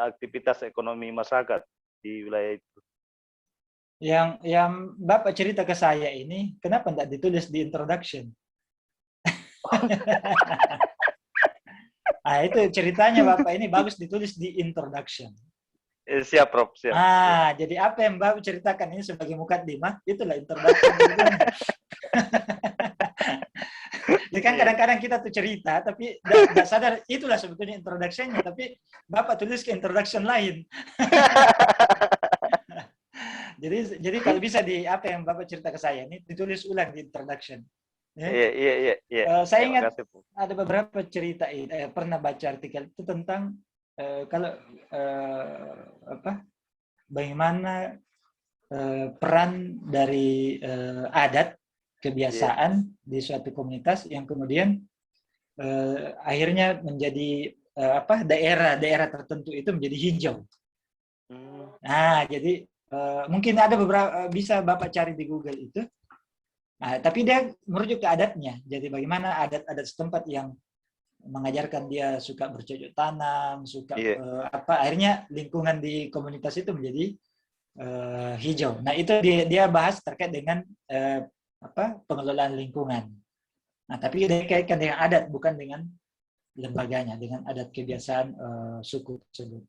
S4: aktivitas ekonomi masyarakat di wilayah itu.
S2: Yang Bapak cerita ke saya ini, kenapa tidak ditulis di introduction? Nah, itu ceritanya Bapak ini bagus ditulis di introduction.
S4: Siap, Prof. Siap.
S2: Jadi apa yang Bapak ceritakan ini sebagai mukaddimah, itulah introduction. Jadi kan kadang-kadang kita tuh cerita, tapi nggak sadar itulah sebetulnya introduction-nya, tapi Bapak tulis ke introduction lain. Jadi kalau bisa apa yang Bapak cerita ke saya ini ditulis ulang di introduction.
S4: Iya.
S2: Saya ingat ada beberapa cerita, pernah baca artikel itu tentang bagaimana peran dari adat, kebiasaan di suatu komunitas yang kemudian akhirnya menjadi daerah tertentu itu menjadi hijau. Nah, jadi mungkin ada beberapa bisa Bapak cari di Google itu. Nah, tapi dia merujuk ke adatnya. Jadi bagaimana adat-adat setempat yang mengajarkan dia suka bercocok tanam, suka akhirnya lingkungan di komunitas itu menjadi hijau. Nah, itu dia bahas terkait dengan pengelolaan lingkungan. Nah, tapi dia kaitkan dengan adat, bukan dengan lembaganya, dengan adat kebiasaan suku tersebut.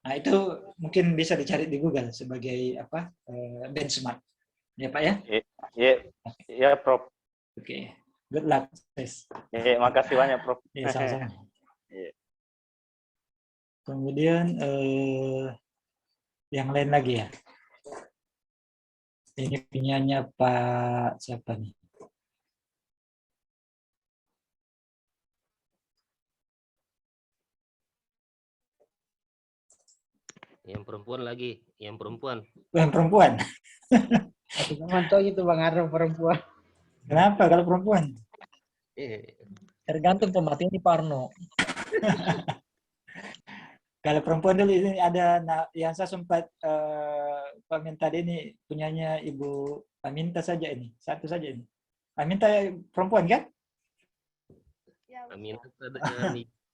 S2: Nah, itu mungkin bisa dicari di Google sebagai benchmark. Ya, Pak ya?
S4: Iya, Prof.
S2: Oke. Good luck, Sis.
S4: Makasih banyak, Prof.
S2: Iya, sama-sama. Kemudian yang lain lagi ya. Ini punyanya Pak siapa nih?
S1: Yang perempuan lagi, yang perempuan.
S2: Yang perempuan.
S5: Mantap itu Bang Arno perempuan.
S2: Kenapa kalau perempuan?
S3: Tergantung pemateri ini Parno.
S2: Kalau perempuan dulu ini ada yang saya sempat paminta ini punyanya Ibu Aminta saja ini. Satu saja ini. Aminta perempuan kan?
S1: Aminta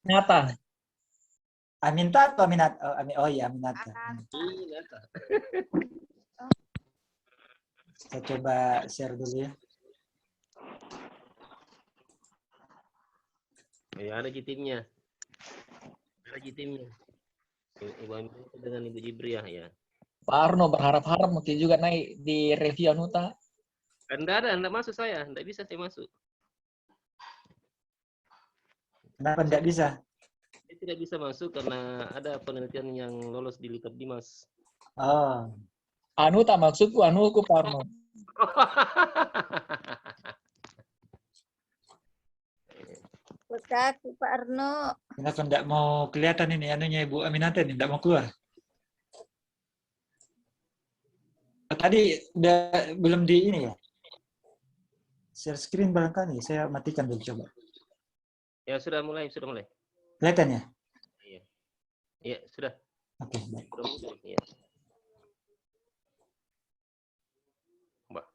S3: Nyata.
S2: Aminta atau Aminat? Oh iya, Aminata. Saya coba share dulu ya.
S1: Ya, ada timnya. Ibu Aminata dengan Ibu Jibriah ya.
S3: Pak Arno berharap-harap mungkin juga naik di review Anuta.
S1: Enggak masuk saya. Enggak bisa saya masuk.
S2: Kenapa enggak bisa?
S1: Saya tidak bisa masuk karena ada penelitian yang lolos di Likap Dimas.
S2: Oh.
S3: Anuta maksudku, anuku Pak Arno.
S6: Pak Arno.
S2: Kenapa enggak mau kelihatan ini anunya Ibu Aminata ini, enggak mau keluar? Tadi udah belum di ini ya? Share screen barangkali, saya matikan dulu coba.
S1: Ya, sudah mulai.
S2: Kelihatan ya?
S1: Iya, sudah.
S2: Oke, baik.
S1: Ya.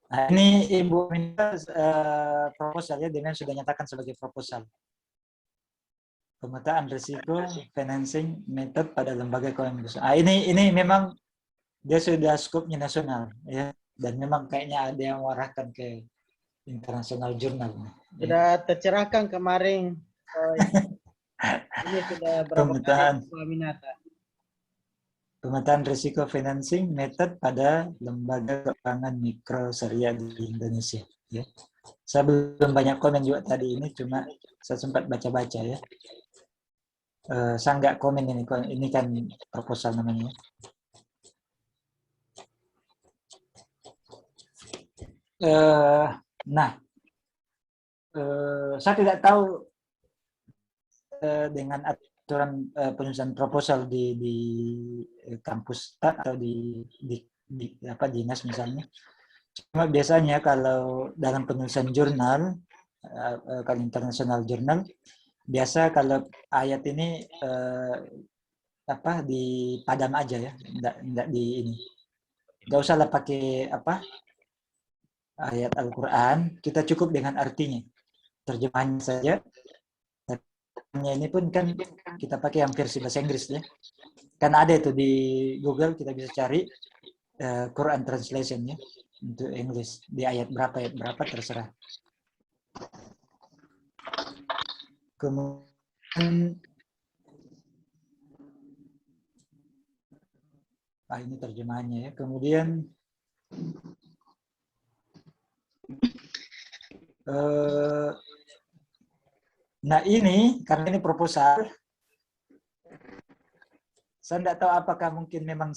S2: Nah, ini Ibu minta proposalnya dengan sudah nyatakan sebagai proposal. Pemetaan risiko financing method pada lembaga keuangan. Ini memang dia sudah skopnya nasional ya. Dan memang kayaknya ada yang mengarahkan ke internasional jurnal.
S5: Sudah tercerahkan kemarin. Ini sudah berapa
S2: Pemetaan.
S5: kali Minata.
S2: Pemetaan risiko financing method pada lembaga keuangan mikro syariah di Indonesia. Ya. Saya belum banyak komen juga tadi ini, cuma saya sempat baca-baca ya. Saya nggak komen ini kan proposal namanya. Nah, saya tidak tahu dengan aturan penyusunan proposal di kampus atau di dinas misalnya. Cuma biasanya kalau dalam penulisan jurnal, kalau internasional jurnal, biasa kalau ayat ini dipadam aja ya, enggak di ini. Enggak usah lah pakai ayat Al-Qur'an, kita cukup dengan artinya. Terjemahannya saja. Ini pun kan kita pakai yang versi bahasa Inggris ya. Kan ada itu di Google, kita bisa cari Quran translation ya untuk English di ayat berapa terserah. Kemudian ini terjemahannya ya. Kemudian nah ini karena ini proposal, saya tidak tahu apakah mungkin memang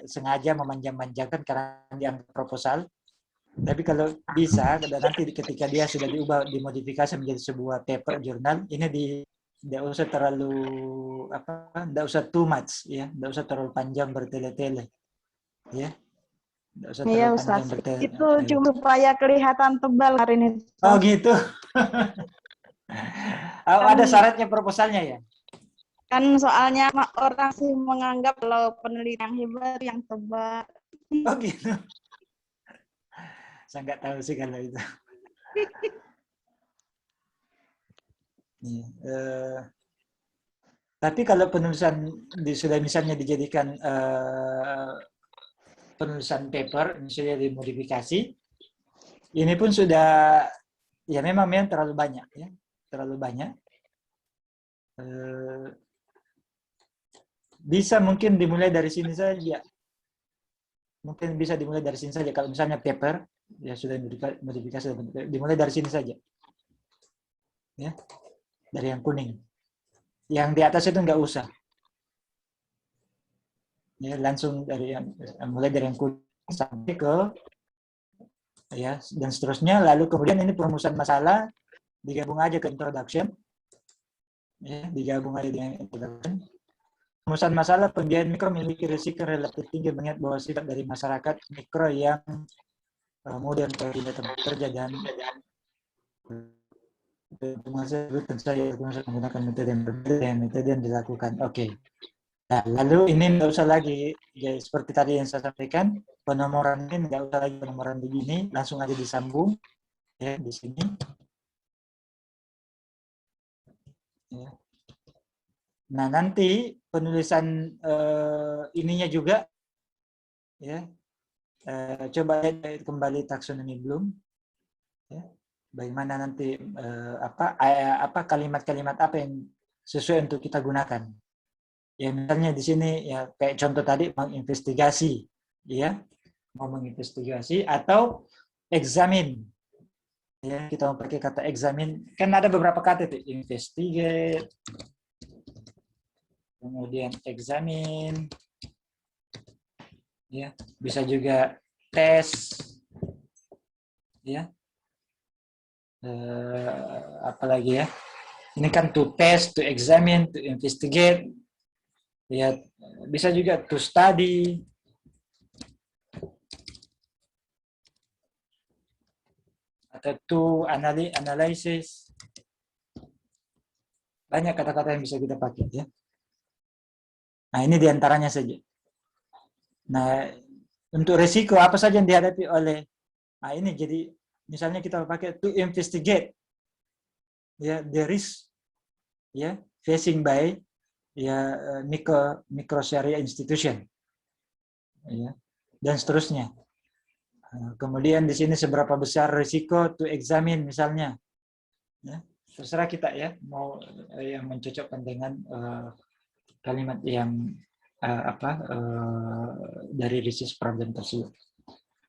S2: sengaja memanjang-manjangkan karena dianggap proposal. Tapi kalau bisa, nanti ketika dia sudah diubah, dimodifikasi menjadi sebuah paper jurnal, ini tidak usah terlalu tidak usah too much ya, tidak usah terlalu panjang bertele-tele, ya. Tidak usah terlalu panjang bertele-tele.
S6: Itu cuma supaya kelihatan tebal hari ini.
S2: Oh gitu. Ada syaratnya proposalnya ya?
S6: Kan soalnya orang sih menganggap kalau penelitian hebat yang tebal.
S2: Oh gitu. Saya nggak tahu sih kalau itu. Tapi kalau penulisan sudah misalnya dijadikan penulisan paper, misalnya dimodifikasi, ini pun sudah ya memang terlalu banyak ya, terlalu banyak. Bisa mungkin dimulai dari sini saja. Mungkin bisa dimulai dari sini saja. Kalau misalnya paper, ya sudah modifikasi, dimulai dari sini saja. Ya, dari yang kuning. Yang di atas itu nggak usah. Ya, langsung mulai dari yang kuning sampai ke ya dan seterusnya. Lalu kemudian ini perumusan masalah digabung aja ke introduction. Ya, digabung aja dengan introduction. Perumusan masalah pembiayaan mikro memiliki risiko relatif tinggi mengingat bahwa sifat dari masyarakat mikro yang mudah pindah tempat kerja dan tentu saja menggunakan metode yang berbeda dengan metode yang dilakukan. Oke. Nah, lalu ini nggak usah lagi ya, seperti tadi yang saya sampaikan, penomoran ini nggak usah lagi penomoran begini, langsung aja disambung ya di sini. Ya. Nah, nanti penulisan ininya juga ya. Coba lihat kembali taksonomi Bloom. Ya. Bagaimana nanti kalimat-kalimat apa yang sesuai untuk kita gunakan. Ya misalnya di sini ya kayak contoh tadi menginvestigasi, ya mau menginvestigasi atau examine. Ya kita mau pakai kata examine, kan ada beberapa kata itu investigate, kemudian examine, ya bisa juga test, ya apalagi ya ini kan to test, to examine, to investigate. Ya, bisa juga to study. Atau to analysis. Banyak kata-kata yang bisa kita pakai ya. Nah, ini diantaranya saja. Nah, untuk resiko apa saja yang dihadapi oleh ini jadi misalnya kita pakai to investigate. Ya, the risk ya facing by ya micro syariah institution ya dan seterusnya. Kemudian di sini seberapa besar risiko to examine misalnya. Ya, terserah kita ya mau yang mencocokkan dengan kalimat yang dari research problem tersebut.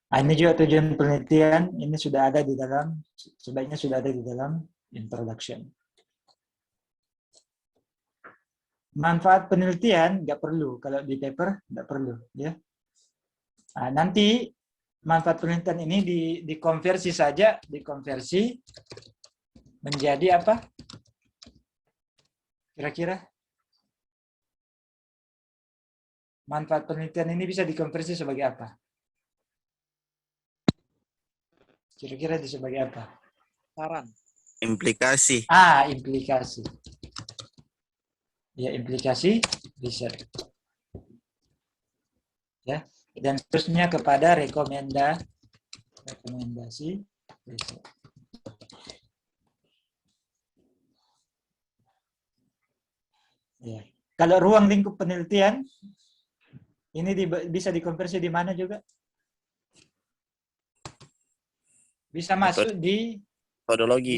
S2: Nah, ini juga tujuan penelitian, ini sudah ada di dalam, sebaiknya sudah ada di dalam introduction. Manfaat penelitian nggak perlu, kalau di paper nggak perlu, ya. Nah, nanti manfaat penelitian ini dikonversi saja, dikonversi menjadi apa? Kira-kira? Manfaat penelitian ini bisa dikonversi sebagai apa? Kira-kira sebagai apa?
S3: Saran.
S7: Implikasi.
S2: Implikasi. Ya, implikasi research. Ya, dan terusnya kepada rekomendasi research. Ya. Kalau ruang lingkup penelitian ini bisa dikonversi di mana juga? Bisa masuk di
S7: Metodologi.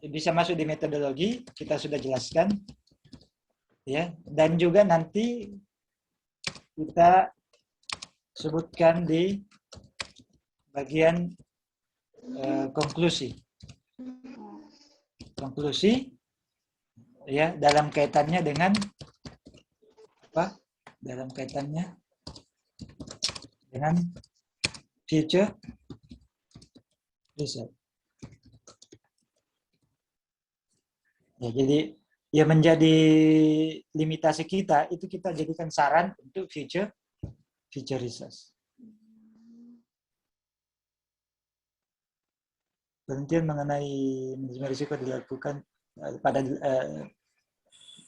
S2: Bisa masuk di metodologi, kita sudah jelaskan. Ya, dan juga nanti kita sebutkan di bagian konklusi. Konklusi ya, dalam kaitannya dengan apa? Dalam kaitannya dengan future research. Ya, jadi ya menjadi limitasi kita itu kita jadikan saran untuk future research. Penelitian mengenai manajemen risiko dilakukan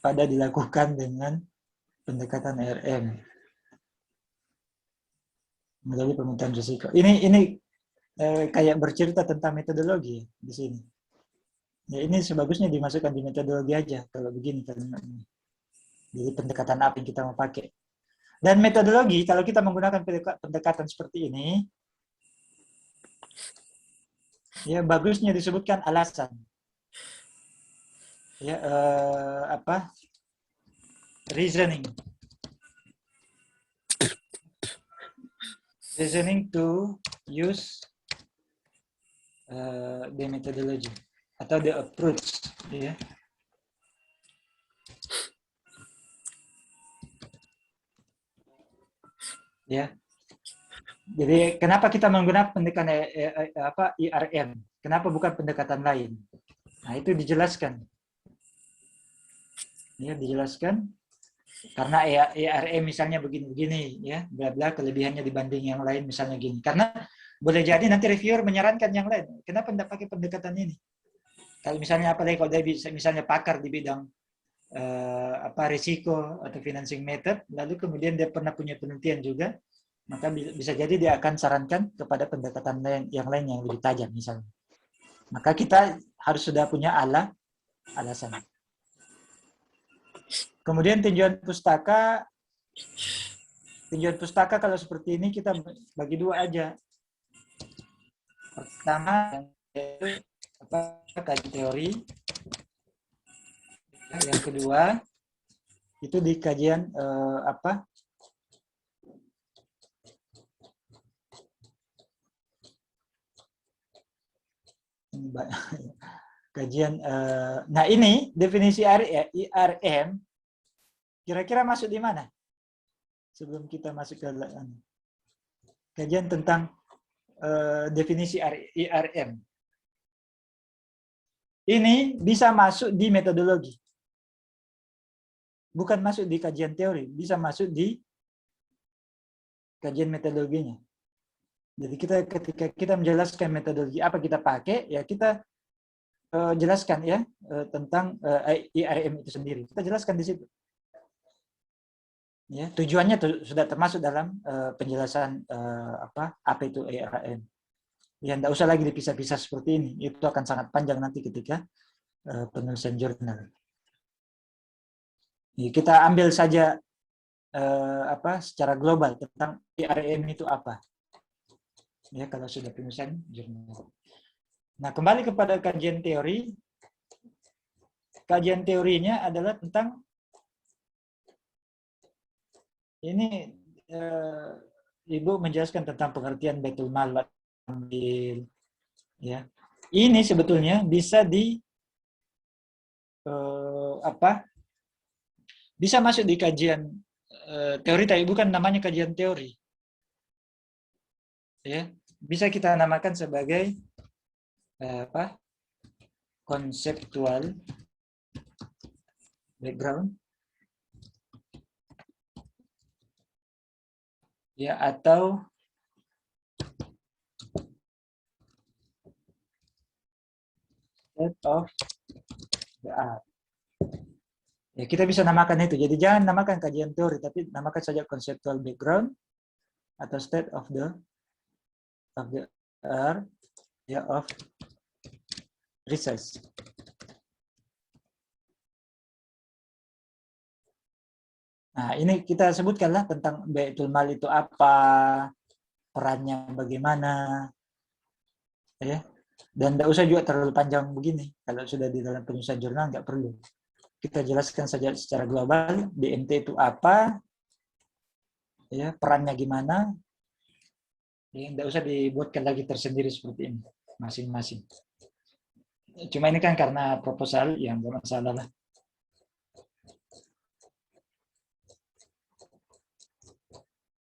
S2: pada dilakukan dengan pendekatan RM melalui pemetaan risiko. Ini kayak bercerita tentang metodologi di sini. Ya, ini sebagusnya dimasukkan di metodologi aja kalau begini kalimatnya. Jadi pendekatan apa yang kita mau pakai. Dan metodologi kalau kita menggunakan pendekatan seperti ini, ya bagusnya disebutkan alasan. Ya, reasoning. Reasoning to use the methodology atau the approach, ya. Ya. Jadi kenapa kita menggunakan pendekatan IRM? Kenapa bukan pendekatan lain? Nah, itu dijelaskan. Ya, dijelaskan karena IRM misalnya begini-begini, ya, bla bla kelebihannya dibanding yang lain misalnya gini. Karena boleh jadi nanti reviewer menyarankan yang lain. Kenapa tidak pakai pendekatan ini? Kalau misalnya apalagi kalau dia bisa misalnya pakar di bidang risiko atau financing method, lalu kemudian dia pernah punya penelitian juga, maka bisa jadi dia akan sarankan kepada pendekatan yang lain yang lebih tajam misalnya. Maka kita harus sudah punya alasan. Kemudian tinjauan pustaka kalau seperti ini kita bagi dua aja. Pertama yaitu kajian teori. Yang kedua itu di kajian kajian. Nah ini definisi IRM kira-kira masuk di mana? Sebelum kita masuk ke kajian tentang definisi IRM. Ini bisa masuk di metodologi. Bukan masuk di kajian teori, bisa masuk di kajian metodologinya. Jadi ketika kita menjelaskan metodologi apa kita pakai, ya kita jelaskan ya tentang IRM itu sendiri. Kita jelaskan di situ. Ya, tujuannya sudah termasuk dalam penjelasan apa itu IRM. Ya, tidak usah lagi dipisah-pisah seperti ini. Itu akan sangat panjang nanti ketika penulisan jurnal. Ya, kita ambil saja secara global tentang IRM itu apa. Ya, kalau sudah penulisan jurnal. Nah, kembali kepada kajian teori. Kajian teorinya adalah tentang ini Ibu menjelaskan tentang pengertian Baitul Mal ya. Ini sebetulnya bisa bisa masuk di kajian teori, tapi bukan namanya kajian teori. Ya, bisa kita namakan sebagai konseptual background, ya, atau state of the art. Ya, kita bisa namakan itu. Jadi jangan namakan kajian teori, tapi namakan saja conceptual background atau state of the art, ya, of research. Nah, ini kita sebutkanlah tentang Baitul Mal itu apa, perannya bagaimana, ya. Dan tidak usah juga terlalu panjang begini. Kalau sudah di dalam penulisan jurnal nggak perlu. Kita jelaskan saja secara global, BMT itu apa, ya, perannya gimana. Ya, tidak usah dibuatkan lagi tersendiri seperti ini, masing-masing. Cuma ini kan karena proposal yang bermasalah lah.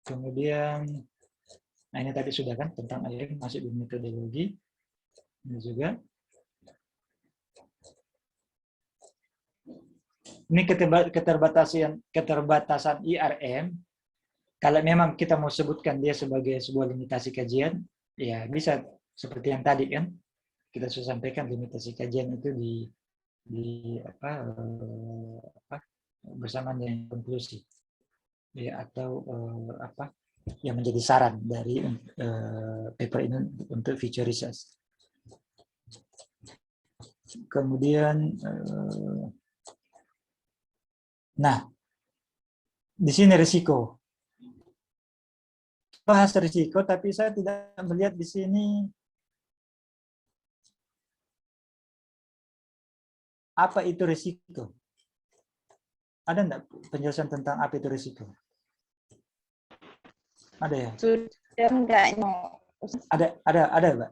S2: Kemudian, nah ini tadi sudah kan tentang AIM, masuk di metodologi. Ini juga. Ini keterbatasan IRM. Kalau memang kita mau sebutkan dia sebagai sebuah limitasi kajian, ya bisa seperti yang tadi kan kita sudah sampaikan, limitasi kajian itu bersamaan dengan konklusi, ya, atau yang menjadi saran dari paper ini untuk future research. Kemudian nah, di sini risiko. Bahas risiko, tapi saya tidak melihat di sini apa itu risiko. Ada enggak penjelasan tentang apa itu risiko? Ada ya?
S6: Sudah enggak?
S2: Ada, Mbak.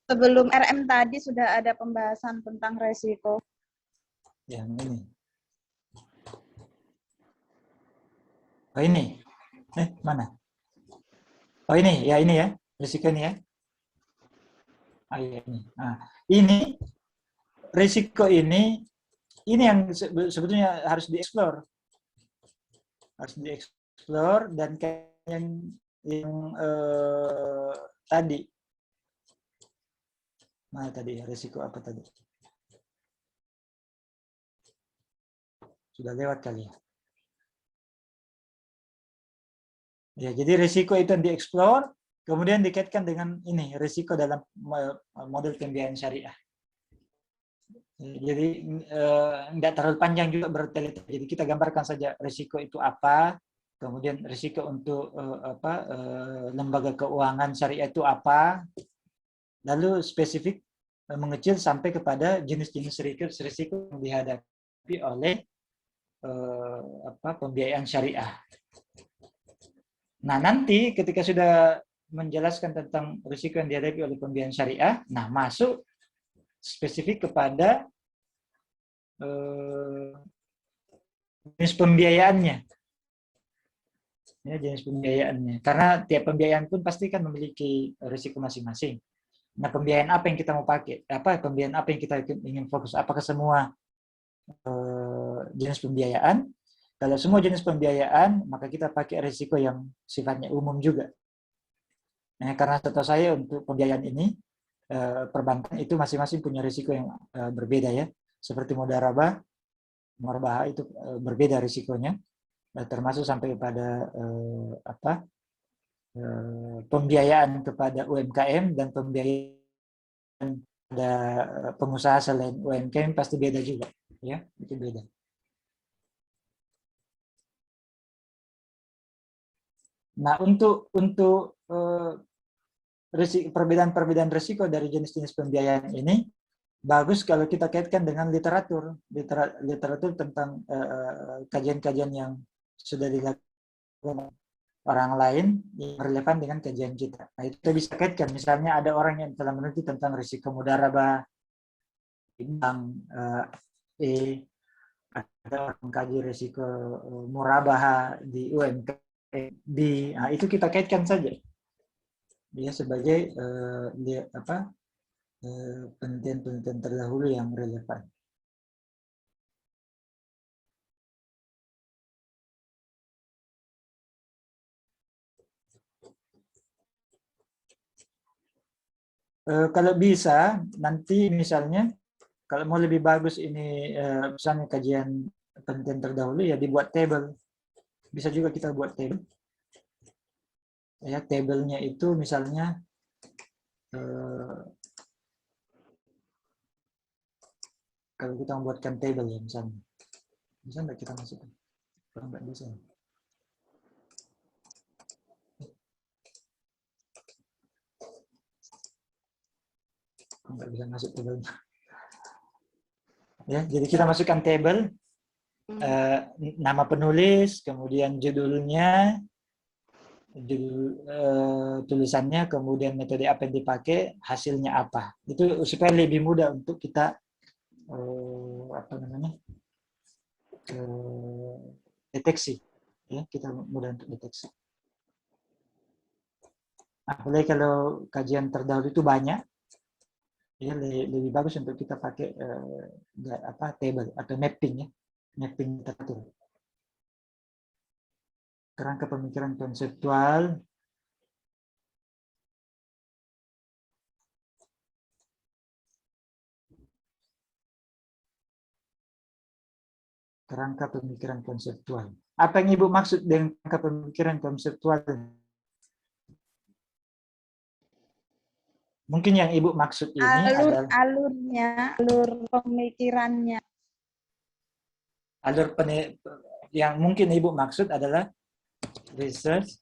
S6: Sebelum RM tadi sudah ada pembahasan tentang resiko.
S2: Yang ini. Oh ini. Mana? Oh ini ya, risiko ini ya. Ah, iya, ini. Nah, ini risiko ini yang sebetulnya harus dieksplor. Harus dieksplor, dan kayak yang tadi. Nah, tadi risiko apa tadi? Sudah lewat kali ya. Ya, jadi risiko itu yang dieksplor, kemudian dikaitkan dengan ini, risiko dalam model pembiayaan syariah. Jadi nggak terlalu panjang juga bertele-tele. Jadi kita gambarkan saja risiko itu apa, kemudian risiko untuk lembaga keuangan syariah itu apa, lalu spesifik mengecil sampai kepada jenis-jenis risiko yang dihadapi oleh pembiayaan syariah. Nah, nanti ketika sudah menjelaskan tentang risiko yang dihadapi oleh pembiayaan syariah, nah masuk spesifik kepada jenis pembiayaannya. Ya, jenis pembiayaannya. Karena tiap pembiayaan pun pasti kan memiliki risiko masing-masing. Nah, pembiayaan apa yang kita mau pakai? Pembiayaan apa yang kita ingin fokus? Apakah semua jenis pembiayaan? Kalau semua jenis pembiayaan, maka kita pakai risiko yang sifatnya umum juga. Nah, karena setahu saya untuk pembiayaan ini, perbankan itu masing-masing punya risiko yang berbeda ya. Seperti mudharabah, murbah itu berbeda risikonya, termasuk sampai pada pembiayaan kepada UMKM dan pembiayaan pada pengusaha selain UMKM pasti beda juga, ya, itu beda. Nah, untuk perbedaan-perbedaan risiko dari jenis-jenis pembiayaan ini bagus kalau kita kaitkan dengan literatur tentang kajian-kajian yang sudah dilakukan orang lain yang relevan dengan kajian kita. Nah, itu kita bisa kaitkan. Misalnya ada orang yang telah meneliti tentang risiko mudarabah, bank ada orang mengkaji risiko murabah di UMK, nah, itu kita kaitkan saja. Dia sebagai penelitian-penelitian terdahulu yang relevan. Kalau bisa, nanti misalnya, kalau mau lebih bagus ini, misalnya kajian penelitian terdahulu, ya dibuat table. Bisa juga kita buat table. Ya, tabelnya itu misalnya, kalau kita membuatkan table ya misalnya. Bisa nggak kita masukkan? Kalau nggak bisa. Nggak bisa masuk tabelnya. Ya, jadi kita masukkan table, nama penulis, kemudian judulnya, tulisannya, kemudian metode apa yang dipakai, hasilnya apa. Itu supaya lebih mudah untuk kita deteksi. Ya, kita mudah untuk deteksi. Apalagi kalau kajian terdahulu itu banyak, ya lebih bagus untuk kita pakai table atau mapping, ya, mapping teratur. Kerangka pemikiran konseptual, kerangka pemikiran konseptual. Apa yang Ibu maksud dengan kerangka pemikiran konseptual? Mungkin yang Ibu maksud ini adalah
S6: alur pemikirannya.
S2: Yang mungkin Ibu maksud adalah research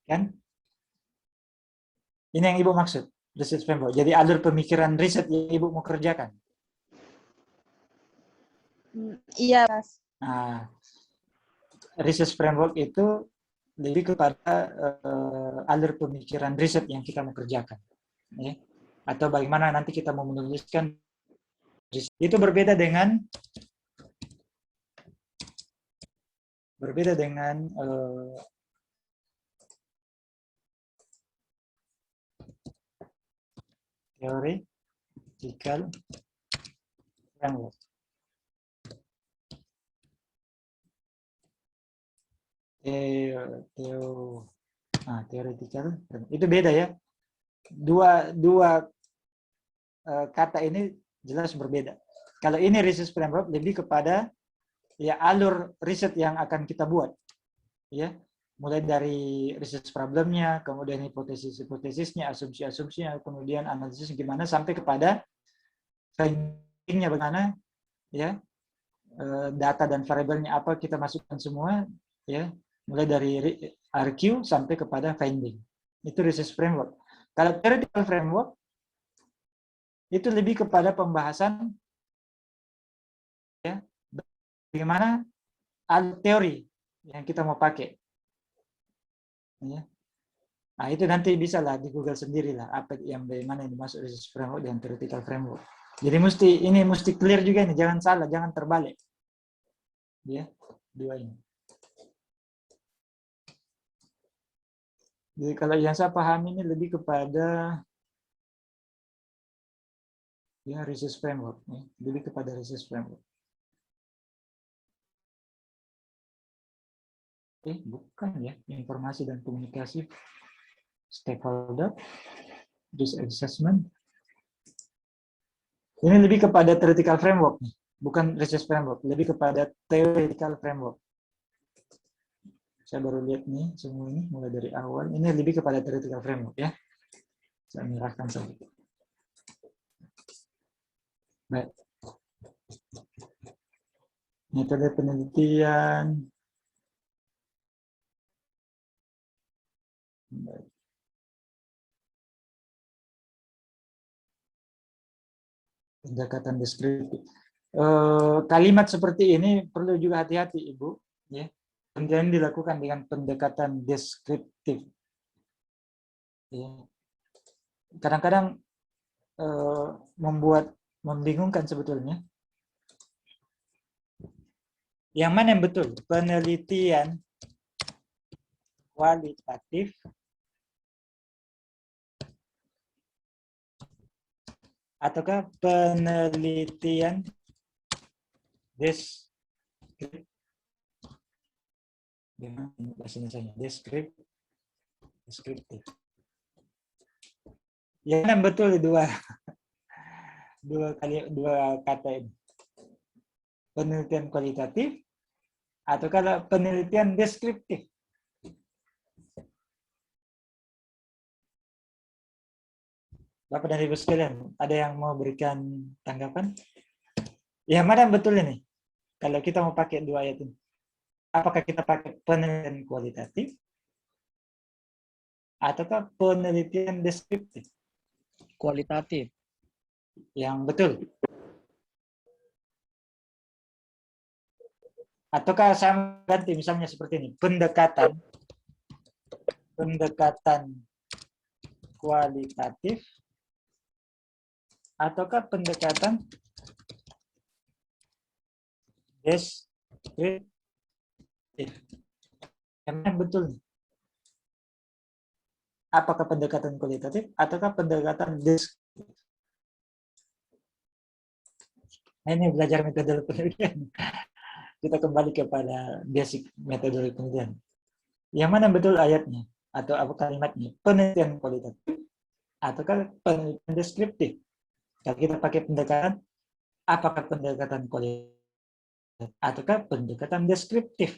S2: kan? Ini yang Ibu maksud, research framework. Jadi alur pemikiran riset yang Ibu mau kerjakan.
S6: Iya,
S2: Nah, research framework itu lebih kepada alur pemikiran riset yang kita mau kerjakan, ya. Atau bagaimana nanti kita mau menuliskan riset. Itu berbeda dengan theoretical framework. Theoretical itu beda, ya. Dua kata ini jelas berbeda. Kalau ini research framework lebih kepada ya alur riset yang akan kita buat, ya, mulai dari research problemnya, kemudian hipotesisnya, asumsinya, kemudian analisis gimana sampai kepada findingnya bagaimana, ya, data dan variabelnya apa kita masukkan semua, ya, mulai dari RQ sampai kepada finding. Itu research framework. Kalau theoretical framework itu lebih kepada pembahasan, ya, bagaimana teori yang kita mau pakai, ya. Nah, itu nanti bisa lah di Google sendiri lah apa yang bagaimana yang dimaksud research framework dan theoretical framework. Jadi mesti clear juga ini, jangan salah, jangan terbalik, ya, dua ini. Jadi kalau yang saya pahami ini lebih kepada ya research framework, ya, lebih kepada research framework. Bukan, ya, informasi dan komunikasi, stakeholder, risk assessment. Ini lebih kepada theoretical framework, bukan research framework, lebih kepada theoretical framework. Saya baru lihat nih semua ini mulai dari awal. Ini lebih kepada theoretical framework, ya. Saya menyerahkan saja. Baik. Metode penelitian. Pendekatan deskriptif. Kalimat seperti ini perlu juga hati-hati, Ibu. Ya. Penelitian dilakukan dengan pendekatan deskriptif. Ya. Kadang-kadang membingungkan sebetulnya. Yang mana yang betul? Penelitian kualitatif ataukah penelitian deskriptif? Gimana bahasa Indonesianya? Deskriptif. Yang betul dua kata ini. Penelitian kualitatif atau kalau penelitian deskriptif. Bapak dan Ibu sekalian, ada yang mau berikan tanggapan? Yang mana yang betul ini? Kalau kita mau pakai dua ayat ini. Apakah kita pakai penelitian kualitatif ataukah penelitian deskriptif?
S3: Kualitatif.
S2: Yang betul. Ataukah saya ganti misalnya seperti ini, pendekatan kualitatif ataukah pendekatan deskriptif? Yang mana betul nih? Apakah pendekatan kualitatif ataukah pendekatan deskriptif? Nah, ini belajar metode penelitian. Kita kembali kepada basic metodologi penelitian. Yang mana betul ayatnya atau apa kalimatnya? Penelitian kualitatif ataukah penelitian deskriptif? Kalau kita pakai pendekatan, apakah pendekatan kualitatif ataukah pendekatan deskriptif?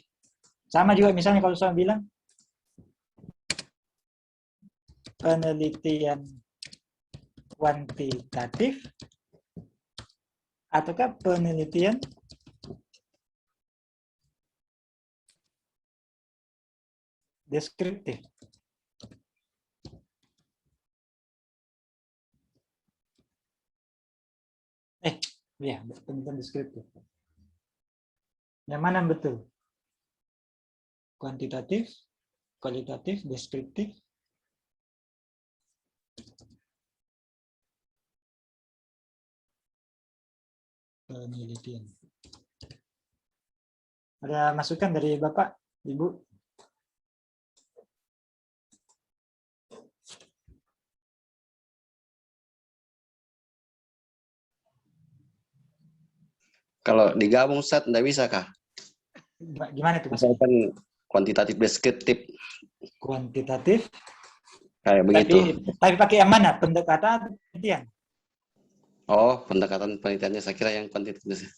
S2: Sama juga misalnya kalau saya bilang penelitian kuantitatif ataukah penelitian deskriptif. Ya, penelitian deskriptif. Yang mana yang betul? Kuantitatif, kualitatif, deskriptif? Penelitian. Ada masukan dari Bapak, Ibu?
S8: Kalau digabung Ustaz, enggak bisa kah?
S2: Gimana itu?
S8: Misalkan kuantitatif deskriptif.
S2: Kuantitatif.
S8: Kayak begitu.
S2: Tapi pakai yang mana? Pendekatan atau penelitian?
S8: Oh, pendekatan penelitiannya saya kira yang kuantitatif.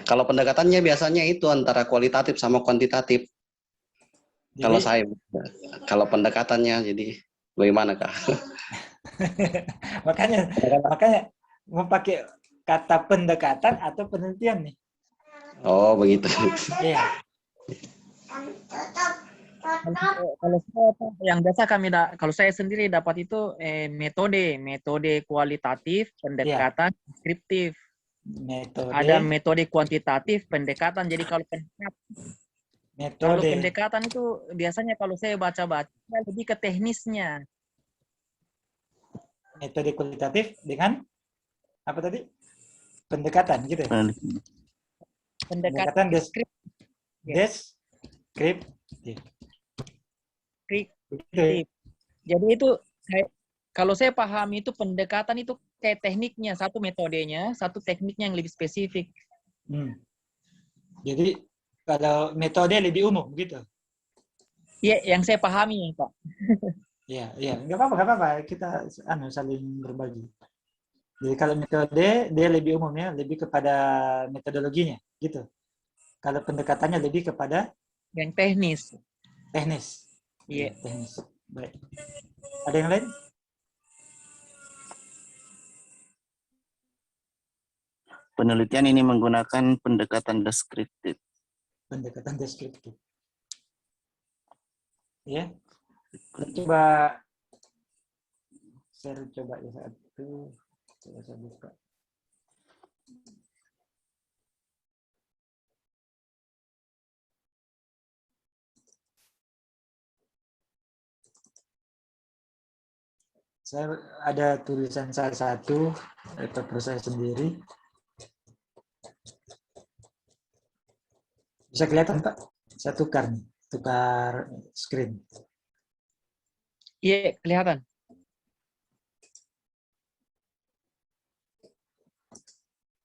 S8: Kalau pendekatannya biasanya itu antara kualitatif sama kuantitatif. Jadi, kalau pendekatannya jadi bagaimana kah?
S2: makanya mau pakai kata pendekatan atau penelitian nih.
S8: Oh, begitu.
S2: Iya.
S3: Kalau saya yang biasa kalau saya sendiri dapat itu metode kualitatif, pendekatan deskriptif. Ada metode kuantitatif, pendekatan. Jadi kalau pendekatan itu biasanya kalau saya baca-baca lebih ke teknisnya.
S2: Metode kualitatif dengan apa tadi? Pendekatan gitu ya? Pendekatan deskriptif.
S3: Jadi itu kalau saya pahami itu pendekatan itu kayak tekniknya, satu metodenya, satu tekniknya yang lebih spesifik.
S2: Jadi kalau metode lebih umum gitu?
S3: Iya, yang saya pahami Pak.
S2: Iya, nggak apa-apa. Kita saling berbagi. Jadi kalau metode dia lebih umumnya, lebih kepada metodologinya, gitu. Kalau pendekatannya lebih kepada
S3: yang teknis.
S2: Teknis.
S3: Iya.
S2: Teknis. Baik. Ada yang lain?
S7: Penelitian ini menggunakan pendekatan deskriptif.
S2: Pendekatan deskriptif. Ya. Coba share coba ya satu. Coba saya buka. Saya ada tulisan saya satu, paper saya sendiri. Bisa kelihatan Pak? Saya tukar nih, tukar screen.
S3: Iya, kelihatan.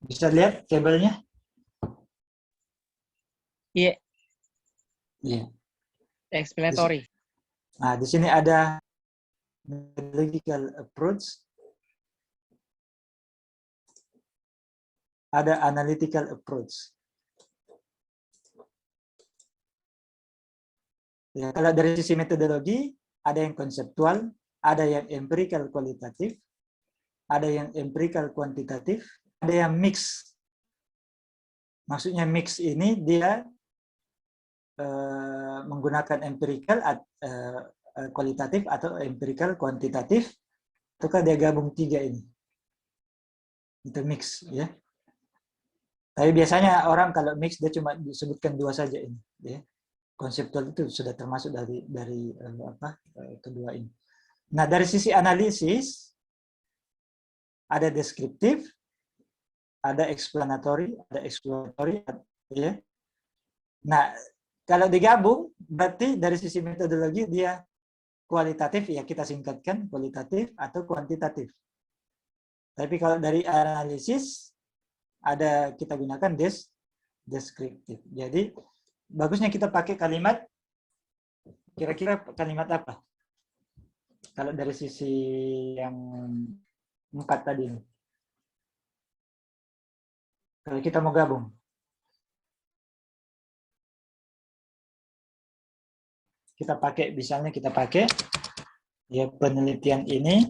S2: Bisa lihat tabelnya?
S3: Iya,
S2: Iya.
S3: explanatory.
S2: Nah, di sini ada methodological approach, ada analytical approach. Ya, kalau dari sisi metodologi, ada yang konseptual, ada yang empirical kualitatif, ada yang empirical kuantitatif, ada yang mix. Maksudnya mix ini dia menggunakan empirical kualitatif atau empirical kuantitatif, ataukah dia gabung tiga ini? Itu mix, ya. Tapi biasanya orang kalau mix dia cuma disebutkan dua saja ini, ya. Konseptual itu sudah termasuk dari kedua ini. Nah, dari sisi analisis ada deskriptif, ada explanatory, ada exploratory, ya. Nah, kalau digabung berarti dari sisi metodologi dia kualitatif, ya kita singkatkan kualitatif atau kuantitatif. Tapi kalau dari analisis ada kita gunakan deskriptif. Jadi bagusnya kita pakai kalimat, kira-kira kalimat apa? Kalau dari sisi yang 4 tadi. Kalau kita mau gabung. Kita pakai, misalnya kita pakai, ya penelitian ini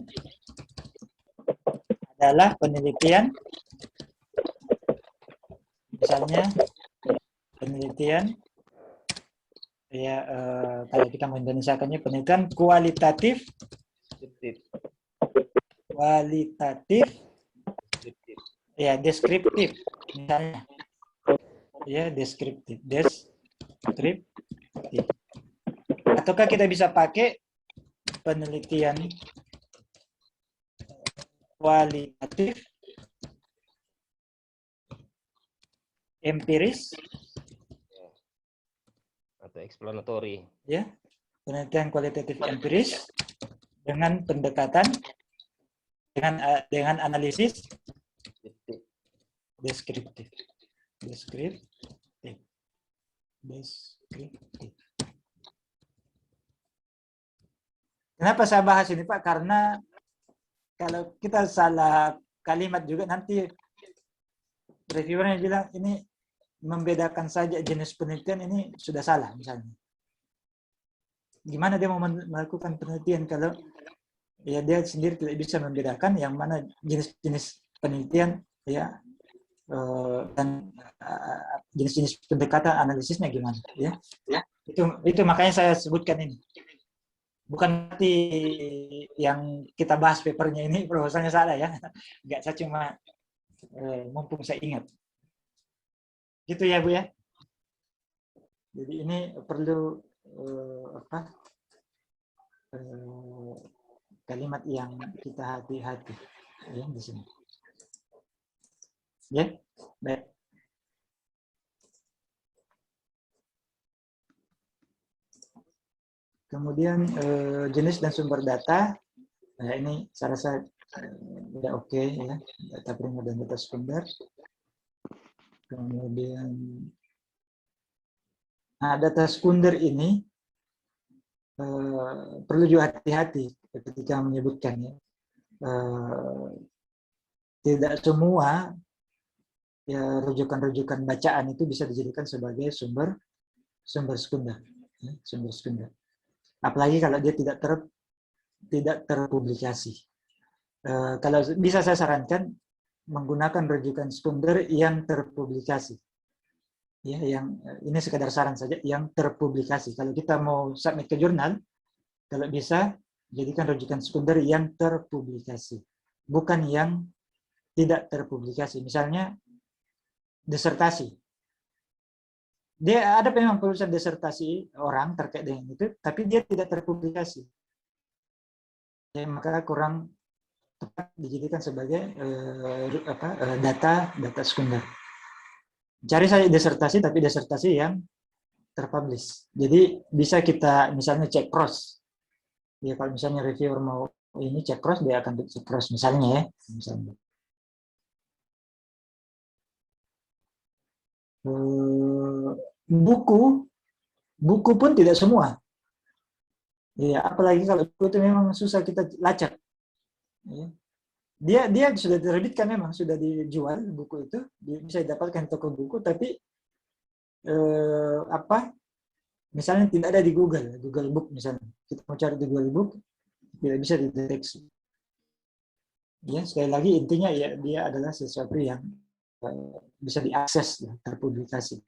S2: adalah penelitian, misalnya penelitian, ya kalau kita mengindonesiakannya penelitian kualitatif, ya deskriptif, misalnya, ya deskriptif. Ataukah kita bisa pakai penelitian kualitatif, empiris,
S1: atau explanatory.
S2: Ya, penelitian kualitatif empiris dengan pendekatan dengan analisis deskriptif. Kenapa saya bahas ini Pak? Karena kalau kita salah kalimat juga nanti reviewernya bilang ini membedakan saja jenis penelitian, ini sudah salah misalnya. Gimana dia mau melakukan penelitian kalau ya dia sendiri tidak bisa membedakan yang mana jenis-jenis penelitian, ya, dan jenis-jenis pendekatan analisisnya gimana, ya. Itu makanya saya sebutkan ini. Bukan berarti yang kita bahas papernya ini proposalnya salah, ya. Enggak, saya cuma mumpung saya ingat. Gitu ya Bu ya. Jadi ini perlu kalimat yang kita hati-hati, ya, di sini. Ya, baik. Kemudian jenis dan sumber data, nah ini saya rasa udah oke, ya, data primer dan data sekunder. Kemudian, nah data sekunder ini perlu juga hati-hati ketika menyebutkannya. Tidak semua ya rujukan-rujukan bacaan itu bisa dijadikan sebagai sumber sekunder, ya, sumber sekunder. Apalagi kalau dia tidak terpublikasi. Kalau bisa saya sarankan menggunakan rujukan sekunder yang terpublikasi. Ya, yang ini sekadar saran saja, yang terpublikasi. Kalau kita mau submit ke jurnal, kalau bisa jadikan rujukan sekunder yang terpublikasi, bukan yang tidak terpublikasi. Misalnya disertasi. Dia ada memang penulisan disertasi orang terkait dengan itu, tapi dia tidak terpublikasi. Ya, maka kurang tepat dijadikan sebagai data sekunder. Cari saja disertasi, tapi disertasi yang terpublish. Jadi bisa kita misalnya cek cross. Ya kalau misalnya reviewer mau ini cek cross, dia akan cek cross misalnya ya. Misalnya. Buku pun tidak semua. Ya apalagi kalau buku itu memang susah kita lacak. Ya. Dia sudah diterbitkan, memang sudah dijual buku itu, bisa didapatkan toko buku, tapi misalnya tidak ada di Google Book misalnya, kita mau cari di Google Book tidak bisa dideteksi. Ya sekali lagi intinya ya dia adalah sesuatu yang bisa diakses, ya, terpublikasi.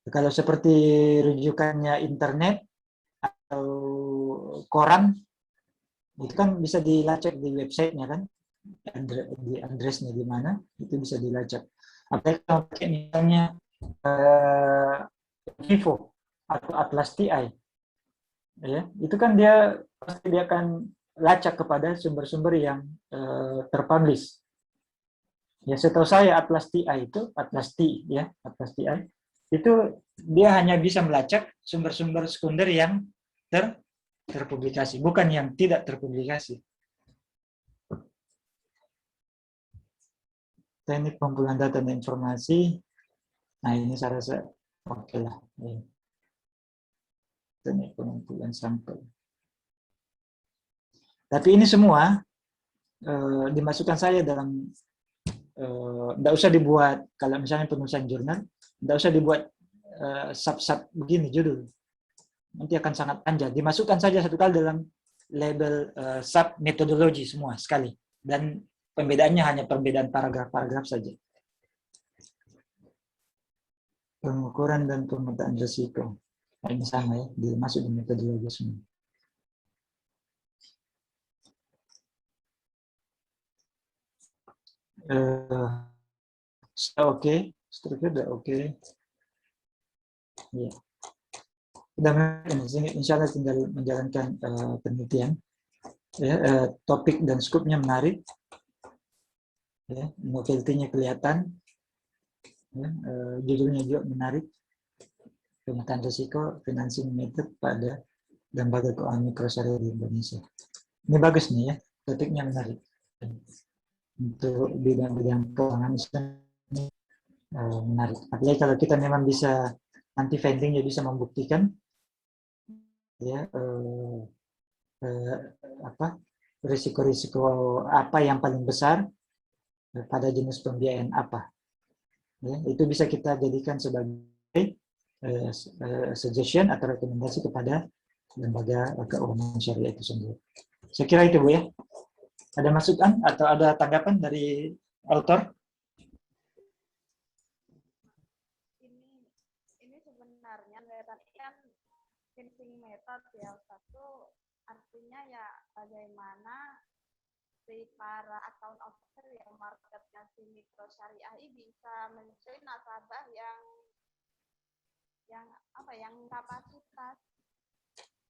S2: Kalau seperti rujukannya internet atau koran, itu kan bisa dilacak di websitenya kan, di addressnya di mana itu bisa dilacak. Apalagi kalau pakai misalnya Vivo atau Atlas TI, ya itu kan dia pasti dia akan lacak kepada sumber-sumber yang terpublish. Ya setahu saya Atlas TI itu Atlas TI itu dia hanya bisa melacak sumber-sumber sekunder yang terpublikasi, bukan yang tidak terpublikasi. Teknik pengumpulan data dan informasi. Nah, ini saya rasa oke lah. Teknik pengumpulan sampel. Tapi ini semua dimasukkan saja dalam, tidak usah dibuat, kalau misalnya penulisan jurnal, tidak usah dibuat sub-sub begini judul. Nanti akan sangat panjang. Dimasukkan saja satu kali dalam label sub metodologi semua sekali. Dan pembedaannya hanya perbedaan paragraf-paragraf saja. Pengukuran dan pemetaan risiko. Nah, ini sama ya, dimasuk di metodologi semua. Oke, struktur sudah oke. Ya. Sudah, insya Allah tinggal menjalankan penelitian. Ya, topik dan skupnya menarik. Ya, novelty-nya kelihatan. Ya, judulnya juga menarik. Pemetaan risiko financing method pada lembaga keuangan mikrosyariah di Indonesia. Ini bagus nih ya, topiknya menarik. Untuk bidang-bidang keuangan ini menarik. Apalagi kalau kita memang bisa anti vendingnya bisa membuktikan ya risiko-risiko apa yang paling besar pada jenis pembiayaan apa. Ya, itu bisa kita jadikan sebagai suggestion atau rekomendasi kepada lembaga keuangan syariah itu sendiri. Saya kira itu Bu ya. Ada masukan atau ada tanggapan dari autor?
S6: Ini sebenarnya kan finishing method ya, satu artinya ya bagaimana si para account officer yang marketnya si mikro syariah ini bisa mencari nasabah yang kapasitas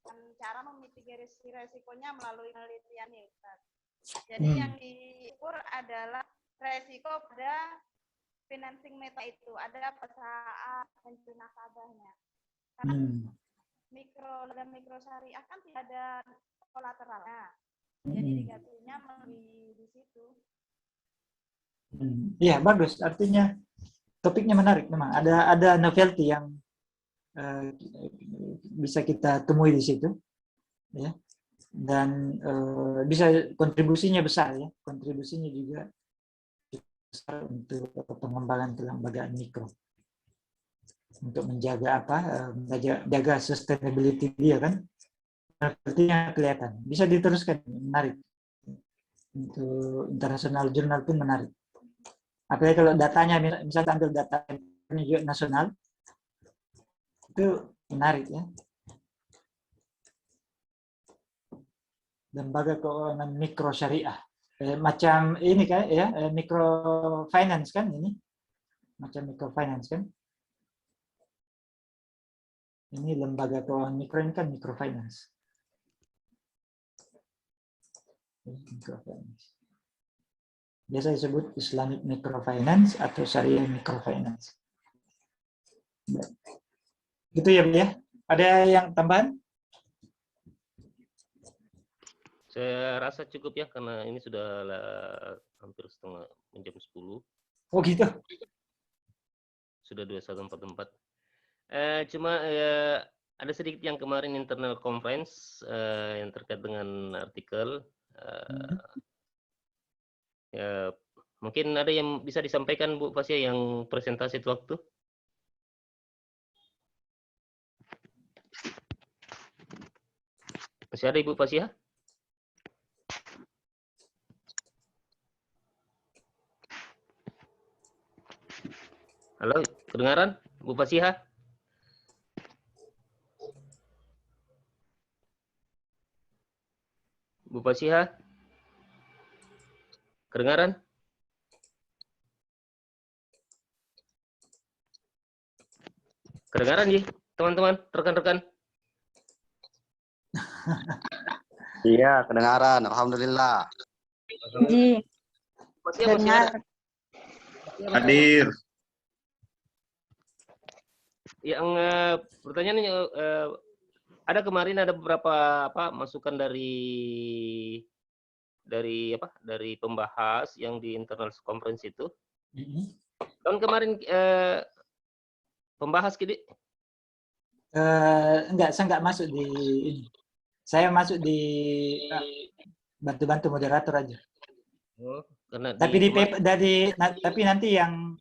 S6: dan cara memitigasi resikonya melalui penelitian ya Ustaz. Jadi yang diukur adalah resiko pada financing meta itu, ada perusahaan mencari nasabahnya. Karena mikro syariah kan tidak ada kolateralnya. Jadi digatunya di situ.
S2: Iya, bagus. Artinya topiknya menarik memang. Ada novelty yang bisa kita temui di situ. Ya. Dan bisa kontribusinya besar ya. Kontribusinya juga besar untuk pengembangan kelembagaan mikro. Untuk menjaga menjaga sustainability dia kan. Artinya kelihatan. Bisa diteruskan, menarik. Untuk internasional jurnal pun menarik. Apalagi kalau datanya, misalnya ambil data juga nasional, itu menarik ya. Lembaga keuangan mikro syariah. Macam ini kan ya, microfinance kan ini. Macam microfinance kan. Ini lembaga keuangan mikro, ini kan microfinance. Microfinance. Biasa disebut Islamic microfinance atau syariah microfinance. Gitu ya, Bu ya. Ada yang tambahan?
S1: Saya rasa cukup ya, karena ini sudah hampir setengah jam 10.
S2: Oh gitu.
S1: Sudah 21.44. Cuma ada sedikit yang kemarin internal conference yang terkait dengan artikel. Ya, mungkin ada yang bisa disampaikan Bu Fasya yang presentasi itu waktu? Masih ada Ibu Fasya? Halo, kedengaran Bu Fasya? Bu Fasya? Kedengaran? Kedengaran ya, teman-teman, rekan-rekan?
S8: Iya, kedengaran. Alhamdulillah.
S9: Ji,
S1: Masih ada?
S9: dengar.
S10: Hadir.
S1: Yang pertanyaannya ada kemarin ada beberapa masukan dari pembahas yang di internal conference itu. Tahun kemarin pembahas Kidi?
S2: Enggak, saya enggak masuk di ini. Saya masuk di bantu-bantu moderator aja.
S1: Oh, karena
S2: Tapi tapi nanti yang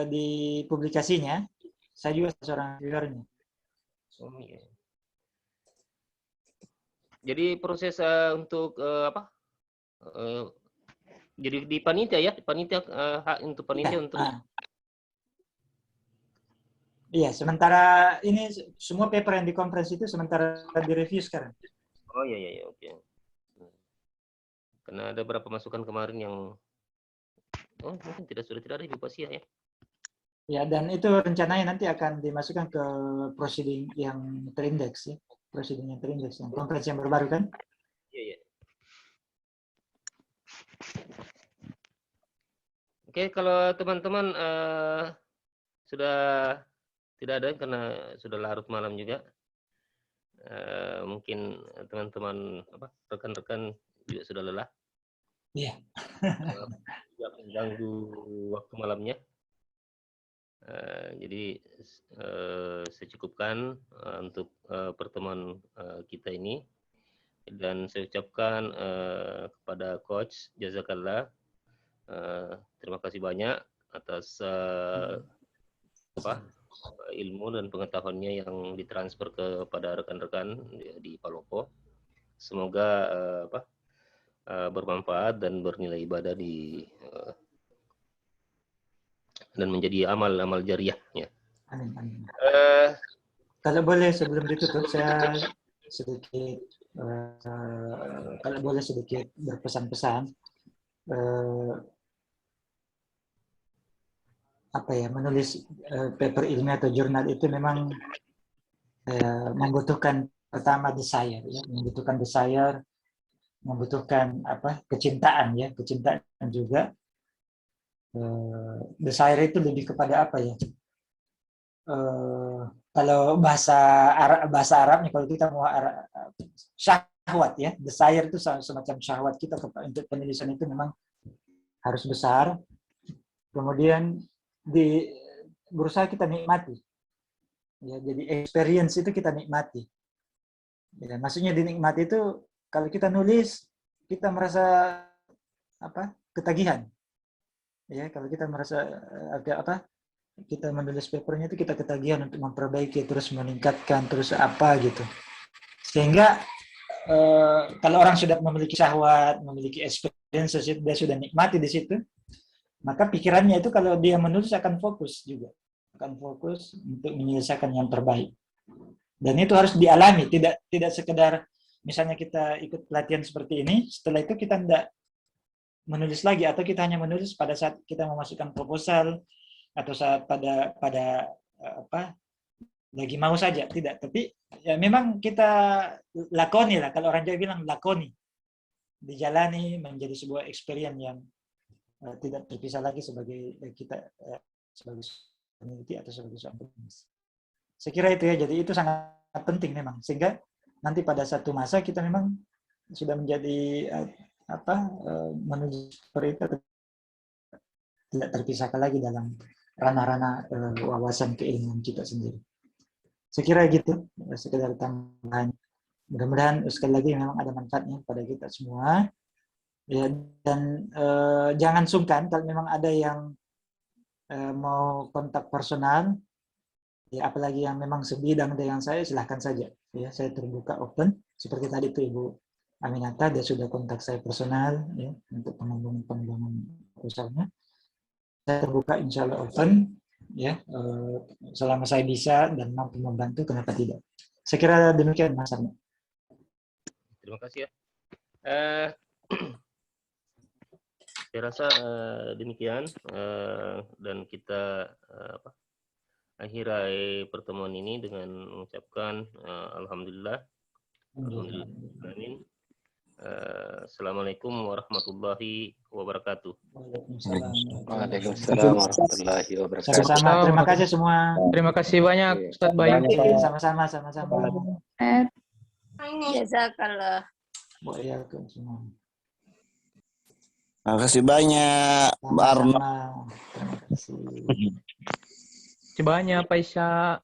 S2: di publikasinya saya juga seorang reviewernya.
S1: Oh, iya. Jadi proses untuk jadi di panitia ya, panitia hak untuk panitia untuk
S2: Iya, sementara ini semua paper yang di conference itu sementara direview sekarang.
S1: Oh iya oke. Karena ada beberapa masukan kemarin yang mungkin sudah tidak ada Ibu Fasya ya.
S2: Ya, dan itu rencananya nanti akan dimasukkan ke proceeding yang terindeks ya. Proceeding yang terindeks, yang conference yang baru kan?
S1: Iya. Oke, kalau teman-teman sudah tidak ada karena sudah larut malam juga. Mungkin teman-teman rekan-rekan juga sudah lelah.
S2: Iya.
S1: Tidak mengganggu waktu malamnya. Jadi saya cukupkan untuk pertemuan kita ini, dan saya ucapkan kepada Coach Jazakallah, terima kasih banyak atas ilmu dan pengetahuannya yang ditransfer kepada rekan-rekan di Palopo. Semoga bermanfaat dan bernilai ibadah dan menjadi amal jariah ya.
S2: Amin. Kalau boleh sebelum ditutup saya sedikit kalau boleh sedikit berpesan-pesan. Menulis paper ilmiah atau jurnal itu memang membutuhkan pertama desire ya, membutuhkan kecintaan ya, kecintaan juga. Desire itu lebih kepada apa ya? Kalau bahasa Arabnya, kalau kita mau syahwat ya, desire itu semacam syahwat kita untuk penulisan itu memang harus besar. Kemudian berusaha kita nikmati. Ya, jadi experience itu kita nikmati. Ya, maksudnya dinikmati itu kalau kita nulis kita merasa ketagihan. Ya, kalau kita merasa kita menulis papernya itu kita ketagihan untuk memperbaiki, terus meningkatkan, terus gitu. Sehingga kalau orang sudah memiliki syahwat, memiliki experience, dia sudah nikmati di situ, maka pikirannya itu kalau dia menulis akan fokus juga, akan fokus untuk menyelesaikan yang terbaik. Dan itu harus dialami, tidak sekedar misalnya kita ikut pelatihan seperti ini, setelah itu kita tidak menulis lagi, atau kita hanya menulis pada saat kita memasukkan proposal atau saat pada lagi mau saja, tidak. Tapi ya memang kita lakoni lah, kalau orang Jawa bilang lakoni, dijalani menjadi sebuah experience yang tidak terpisah lagi sebagai kita sebagai peneliti atau sebagai seorang penulis. Saya kira itu ya, jadi itu sangat penting memang, sehingga nanti pada satu masa kita memang sudah menjadi menulis seperti itu, tidak terpisahkan lagi dalam ranah-ranah wawasan keilmuan kita sendiri. Saya kira gitu, sekedar tambahan. Mudah-mudahan sekali lagi memang ada manfaatnya pada kita semua. Ya, dan jangan sungkan kalau memang ada yang mau kontak personal, ya apalagi yang memang sebidang dengan saya, silahkan saja. Ya, saya terbuka open. Seperti tadi itu Ibu Aminata, dia sudah kontak saya personal ya, untuk pengembangan usahanya. Saya terbuka, insya Allah open, ya selama saya bisa dan mampu membantu, kenapa tidak? Saya kira demikian Mas Arno.
S1: Terima kasih ya. Saya rasa demikian dan kita akhiri pertemuan ini dengan mengucapkan alhamdulillah. Amin. Assalamualaikum warahmatullahi wabarakatuh.
S8: Waalaikumsalam warahmatullahi wabarakatuh.
S2: Sama-sama. Terima kasih semua.
S3: Terima kasih banyak Ustaz Bayu.
S2: Sama-sama.
S6: Jazakallah.
S2: Waalaikumsalam semua.
S7: Terima kasih banyak, Mbak Arno.
S2: Terima kasih.
S3: Terima kasih banyak, Pak Isya.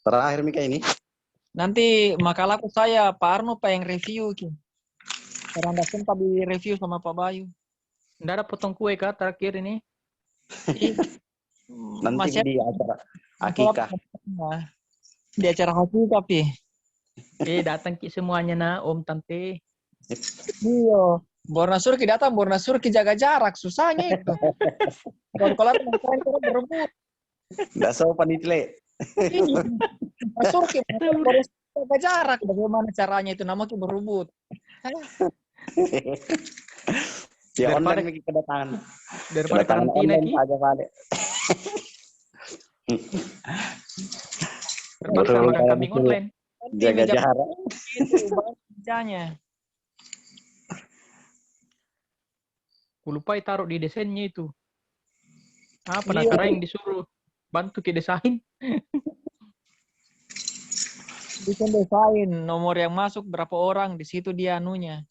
S8: Terakhir Mika ini.
S3: Nanti makalaku saya, Pak Arno Pak yang review. Karena Dasen tadi review sama Pak Bayu. Nggak ada potong kue kah terakhir ini?
S8: Nanti
S3: Masih
S8: di acara akikah.
S3: Di acara akikah, Pi. Datang ki semuanya na, Om Tante. Iya. Borna Surki datang, Borna Surki jaga jarak, susahnya itu. Kalau teman-teman berebut.
S8: Nggak sopan itu, Le.
S3: Surki jaga jarak, bagaimana caranya itu, namanya berebut.
S8: Ya online lagi kedatangan.
S3: Daripada karantina ki. Terpaksa makan kambing online.
S8: Jaga jarak.
S3: Kerjanya. Lupa taruh di desainnya itu. Apa cara yang disuruh bantu ke desain? Bikin desain nomor yang masuk berapa orang, di situ dia anunya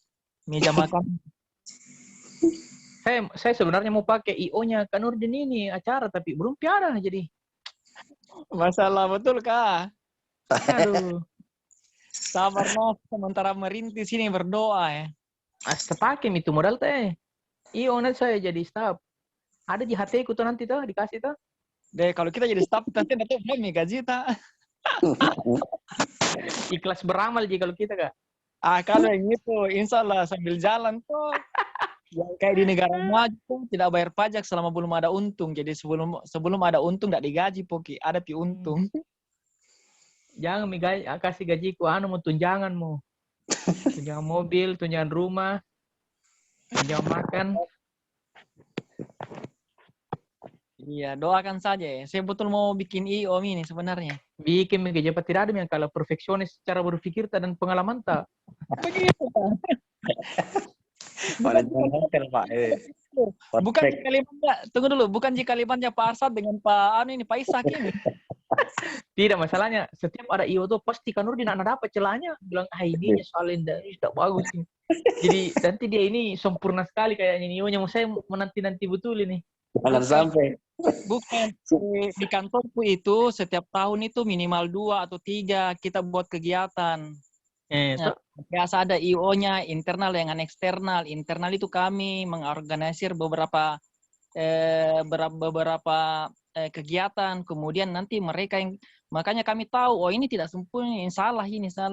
S3: meja makan. Saya sebenarnya mau pakai IO-nya kan Nurdin ini acara, tapi belum piara jadi. Masalah betul kah? Aduh. Sabar mas, sementara merintis ini berdoa ya. Pakai itu modal teh. IO nanti saya jadi staff. Ada di HT ku tuh nanti tuh dikasih tuh. Deh kalau kita jadi staff nanti dapat belum gaji ta. Ikhlas beramal jadi kalau kita kak. Kalau yang itu insya Allah sambil jalan tuh. Ya, kayak di negara maju tidak bayar pajak selama belum ada untung. Jadi sebelum ada untung tidak digaji Poki, ada pi untung. Jangan kasih gajiku mau tunjanganmu. Tunjangan mobil, tunjangan rumah, tunjangan makan. Iya, doakan saja ya. Saya betul mau bikin IO ini sebenarnya. Bikin mengejabat tidak ada yang kalau perfeksionis secara berpikir dan pengalaman tak. Begitu. Bukan kalimatnya, tunggu dulu, bukan jika kalimatnya Pak Arsad dengan Pak Pak Ishak ini. Tidak, masalahnya setiap ada IO tuh pasti kan Nurdin anak dapat celahnya, bilang ini soalin dari tidak bagus ini. Jadi nanti dia ini sempurna sekali kayaknya IO-nya, saya menanti betul ini.
S8: Jangan sampai.
S3: Bukan di kantorku itu setiap tahun itu minimal 2 atau 3 kita buat kegiatan. Biasa ada IO-nya, internal dengan eksternal. Internal itu kami mengorganisir beberapa kegiatan, kemudian nanti mereka yang, makanya kami tahu, oh ini tidak sempurna, ini salah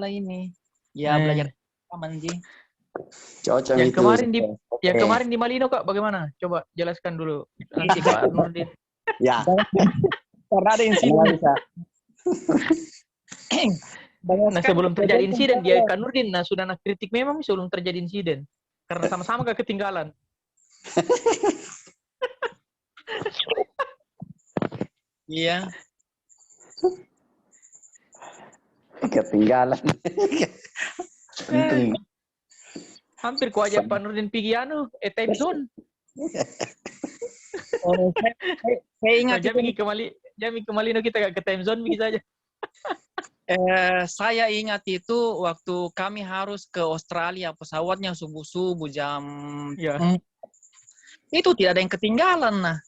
S3: ini. Ya belajar sama sih.
S8: Cocok
S9: Yang
S8: itu.
S9: kemarin di Malino Kak, bagaimana? Coba jelaskan dulu nanti Kak Nurdin.
S8: Ya.
S3: Karena ada insiden.
S9: Nah sebelum terjadi insiden dia Kak Nurdin, nah sudah nak kritik memang sebelum terjadi insiden. Karena sama-sama Kak ketinggalan.
S3: Iya.
S8: Ketinggalan.
S9: Hampir ku ajak Pak Nurdin pergi time zone.
S3: Oh, saya ingat
S9: Jami ke Malino kita ke time zone begitu saja.
S3: Saya ingat itu waktu kami harus ke Australia, pesawatnya subuh-subuh jam itu tidak ada yang ketinggalan nah.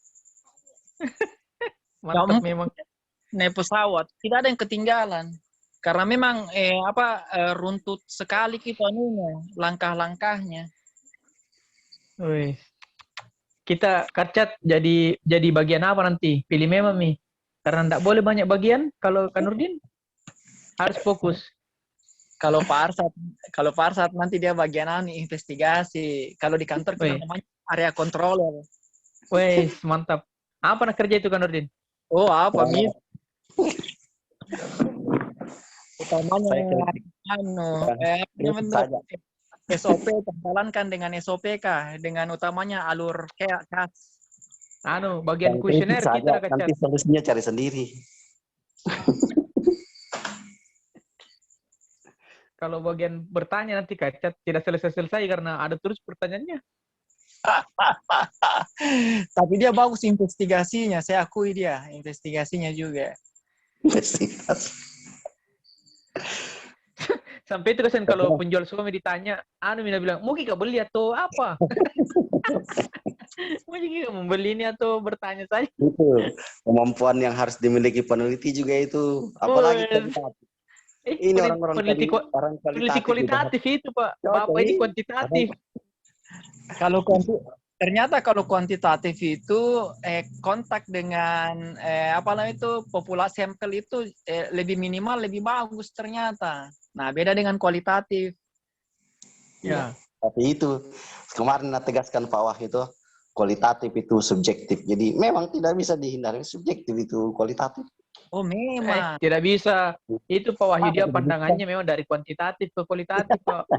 S9: Mantap memang.
S3: Naik pesawat tidak ada yang ketinggalan karena memang runtut sekali gitu langkah-langkahnya.
S9: Wih. Kita Karcat jadi bagian apa nanti? Pilih memang nih. Karena tidak boleh banyak bagian kalau Kak Nurdin harus fokus.
S3: Kalau Pak Arsat nanti dia bagian investigasi. Kalau di kantor kita namanya area controller.
S9: Wih, mantap. Apa nak kerja itu Kak Nurdin?
S3: Oh, apa Mis? Utamanya SOP jalankan dengan SOPK dengan utamanya alur kas.
S9: Bagian kuesioner kita Kak.
S8: Nanti solusinya cari sendiri.
S9: Kalau bagian bertanya nanti Kak tidak selesai karena ada terus pertanyaannya.
S3: Tapi dia bagus investigasinya, saya akui dia investigasinya juga.
S8: Investigasi.
S9: Sampai itu kesan kalau penjual suami ditanya, Mina bilang, mau kita beli atau apa? Mau kita membeli ini atau bertanya saja?
S8: Itu kemampuan yang harus dimiliki peneliti juga itu. Apalagi ini orang-orang
S9: peneliti kualitatif itu Pak. Bapak ini kuantitatif.
S3: Ternyata kalau kuantitatif itu kontak dengan populasi sampel itu lebih minimal, lebih bagus ternyata. Nah, beda dengan kualitatif.
S8: Ya. Tapi itu kemarin tegaskan Pak Wah itu kualitatif itu subjektif. Jadi memang tidak bisa dihindari subjektif itu kualitatif.
S3: Oh memang.
S9: Tidak bisa. Itu Pak Wahyu dia pandangannya memang dari kuantitatif ke kualitatif Pak.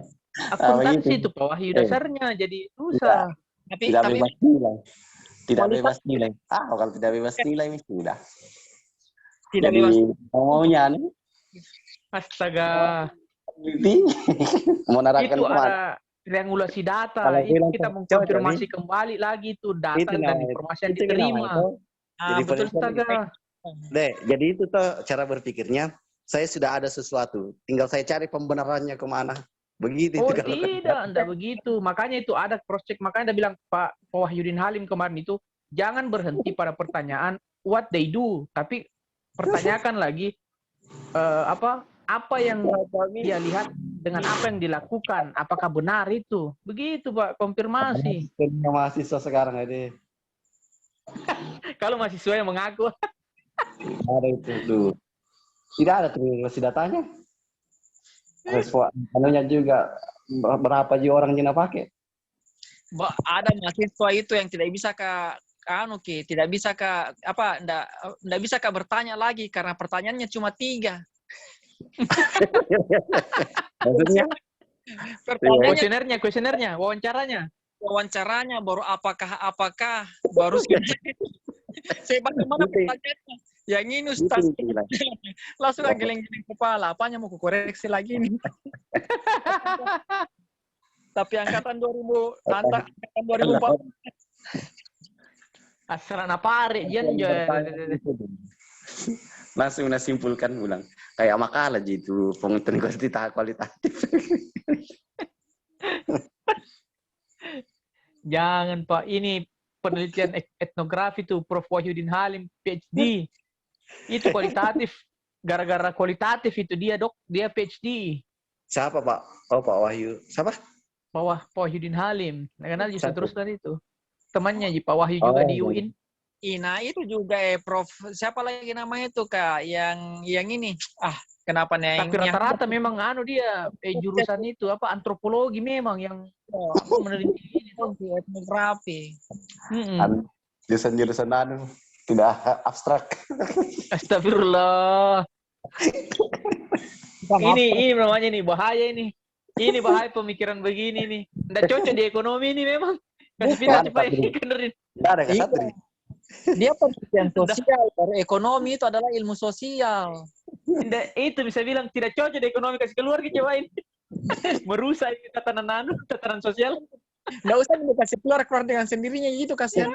S9: Akuntansi itu Pak Wahyu dasarnya. Jadi susah.
S8: Tidak bebas nilai. Tidak bebas nilai. Kalau tidak bebas nilai sudah.
S3: Tidak bebas.
S8: Maunya nih.
S9: Astaga.
S8: Itu
S9: ada triangulasi data. Itu kita mengkonfirmasi kembali lagi itu data dan informasi yang diterima.
S8: Jadi
S9: betul astaga.
S8: Jadi itu tuh cara berpikirnya. Saya sudah ada sesuatu. Tinggal saya cari pembenarannya kemana. Begitu.
S9: Oh tidak begitu. Makanya itu ada cross check. Makanya dia bilang Pak Wahyudin Halim kemarin itu jangan berhenti pada pertanyaan what they do, tapi pertanyakan lagi apa yang dia lihat dengan apa yang dilakukan, apakah benar itu. Begitu Pak, konfirmasi.
S8: Mahasiswa sekarang ini.
S9: Kalau mahasiswa yang mengaku.
S8: Ada itu tuh. Tidak ada triangulasi datanya. Anunya juga berapa juga orang yang pakai?
S3: Ada mahasiswa itu yang tidak bisa tidak bisa bertanya lagi karena pertanyaannya cuma 3.
S8: Maksudnya?
S9: Kuesionernya,
S3: wawancaranya baru apakah baru saya bagaimana pertanyaannya? Yang ini Ustaz. Langsung geleng-geleng kepala. Apanya mau koreksi lagi nih? Tapi angkatan 2004.
S9: Asal pare jen.
S8: Langsung simpulkan ulang. Kayak makalah gitu, pengertian kualitatif.
S9: Jangan Pak, ini penelitian etnografi tuh Prof. Wahyudin Halim, PhD. Itu kualitatif. Gara-gara kualitatif itu dia PhD.
S8: Siapa Pak? Oh Pak Wahyu. Siapa?
S9: Pak Wahyudin Halim. Nah, kenal justru
S8: Satu.
S9: terus tadi itu. Temannya Pak Wahyu juga di
S8: Oh.
S9: UIN.
S3: Nah itu juga Prof. Siapa lagi namanya itu Kak? Yang ini. Kenapa nih?
S9: Tapi rata-rata memang dia jurusan itu apa antropologi memang yang meneliti ini tuh.
S3: Etnografi.
S8: Jurusan-jurusan tidak abstrak.
S9: Astagfirullah. Ini namanya nih bahaya ini. Ini bahaya pemikiran begini nih. Nggak cocok di ekonomi ini memang. Kasih pindah cepat benerin.
S8: Tidak ada kesatuan.
S3: Dia penelitian sosial, baru ekonomi itu adalah ilmu sosial.
S9: Itu bisa bilang tidak cocok di ekonomi, kasih keluar cobain. Merusak tatanan sosial.
S3: Nggak usah dikasih keluar dengan sendirinya gitu kasihan.